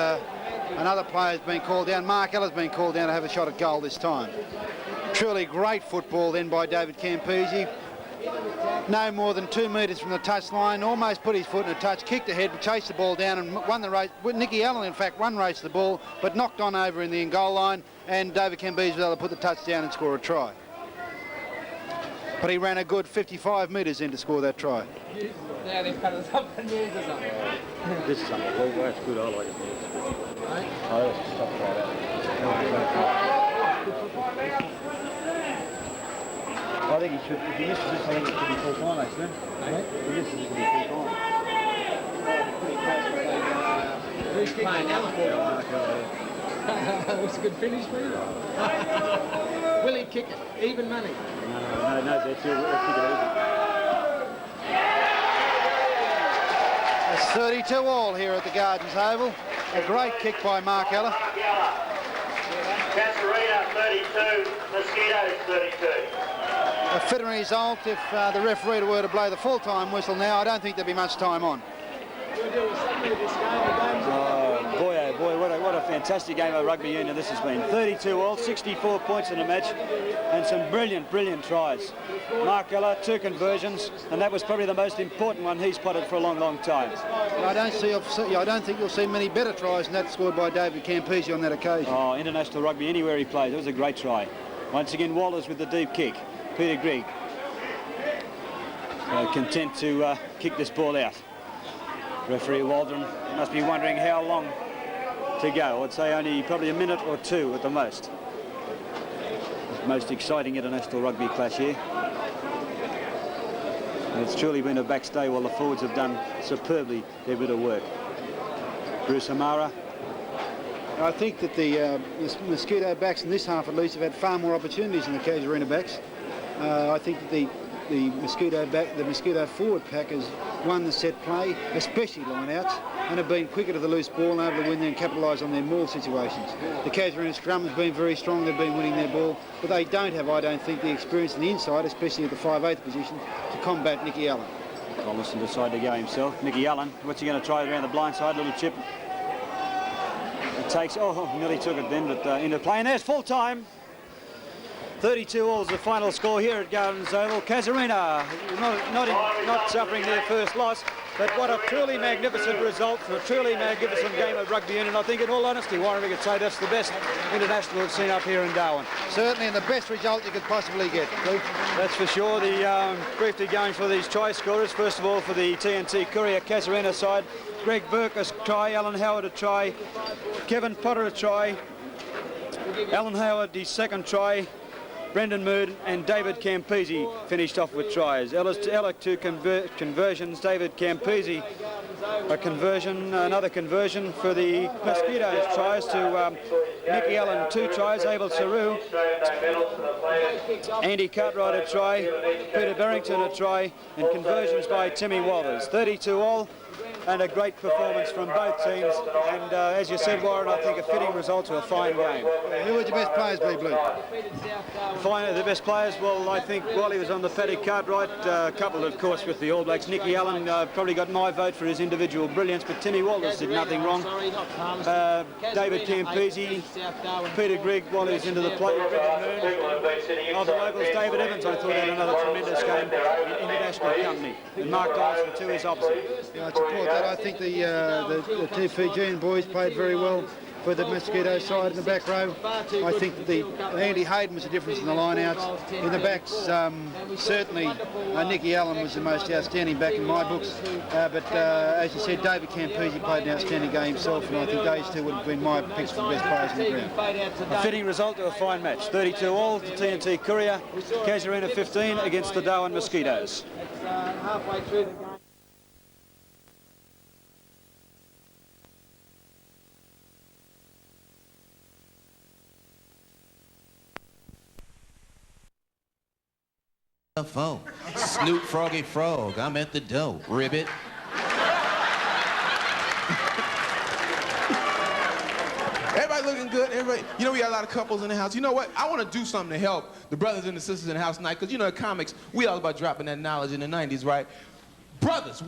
another player's been called down. Mark Eller's been called down to have a shot at goal this time. Truly great football then by David Campese. No more than 2 metres from the touch line, almost put his foot in a touch, kicked ahead, chased the ball down and won the race. Nicky Allen, in fact, won race the ball, but knocked on over in the goal line, and David Campese was able to put the touch down and score a try. But he ran a good 55 metres in to score that try.
Now they've cut us up and moved us up.
This is unbelievable. That's good. I like it.
Right?
Oh, let's stop that. I think he should, if he misses this, I think it should be full time, actually. If he misses it, it should be full time.
Who's kicking now? That's a good finish for you. Will he kick it? Even money?
No, they'll kick it easy.
It's 32 all here at the Gardens Oval. A great kick by Mark Eller.
Casuarina 32, Mosquitoes 32.
A fitting result. If the referee were to blow the full-time whistle now, I don't think there'd be much time on.
Oh boy, what a fantastic game of rugby union this has been. 32 all, 64 points in the match, and some brilliant tries. Mark Eller, 2 conversions, and that was probably the most important one he's potted for a long time.
I don't think you'll see many better tries than that scored by David Campese on that occasion.
Oh, international rugby anywhere he plays. It was a great try. Once again, Walters with the deep kick. Peter Grigg content to kick this ball out. Referee Waldron must be wondering how long to go. I'd say only probably a minute or 2 at the most. The most exciting international rugby clash here. And it's truly been a backstay while the forwards have done superbly their bit of work. Bruce Amara.
I think that the Mosquito backs in this half at least have had far more opportunities than the Casuarina backs. I think that the Mosquito forward pack has won the set play, especially line-outs, and have been quicker to the loose ball and able to win and capitalise on their maul situations. The Casuarina scrum has been very strong, they've been winning their ball, but they don't have, I don't think, the experience on the inside, especially at the 5/8 position, to combat Nicky Allen.
Collison decided to go himself. Nicky Allen, what's he going to try around the blind side? Little chip. It takes, nearly took it then, but into play, and there's full time. 32 all is the final score here at Gardens Oval. Casuarina not suffering their first loss, but what a truly magnificent result for a truly magnificent game of rugby union. I think in all honesty, Warren, we could say that's the best international we've seen up here in Darwin.
Certainly, and the best result you could possibly get.
That's for sure. The briefly going for these try scorers. First of all, for the TNT Courier Casuarina side, Greg Burke a try, Alan Howard a try, Kevin Potter a try, Alan Howard his second try, Brendan Mood and David Campese finished off with tries. Ella 2 conversions, David Campese a conversion, another conversion for the Mosquitoes tries to Nicky Allen 2 tries, Abel Saru, Andy Cartwright a try, Peter Barrington a try, and conversions by Timmy Walters. 32 all. and a great performance from both teams. And as you said, Warren, I think a fitting result to a fine game.
Who would your best players be, Blue?
The best players, well, I think Wally was on the paddock Cartwright, coupled, of course, with the All Blacks. Nicky Allen probably got my vote for his individual brilliance, but Timmy Walters did nothing wrong. David Campese, Peter Grigg, Wally was into the play. Of the locals, David Evans, I thought, had another tremendous game in Invitational company. And Mark Dyson, too, is opposite.
Yeah, I support that. I think the two Fijian boys played very well for the Mosquito side in the back row. I think that Andy Hayden was the difference in the line-outs. In the backs, certainly Nicky Allen was the most outstanding back in my books. But as you said, David Campese played an outstanding game himself, and I think those two would have been my picks for the best players in the ground.
A fitting result to a fine match. 32 all to TNT Courier, Casuarina 15 against the Darwin Mosquitoes.
Halfway through the game.
Phone. Snoop Froggy Frog, I'm at the door. Ribbit. Everybody looking good. Everybody, you know, we got a lot of couples in the house. You know what? I want to do something to help the brothers and the sisters in the house tonight, because you know, in comics, we all about dropping that knowledge in the 90s, right? Brothers.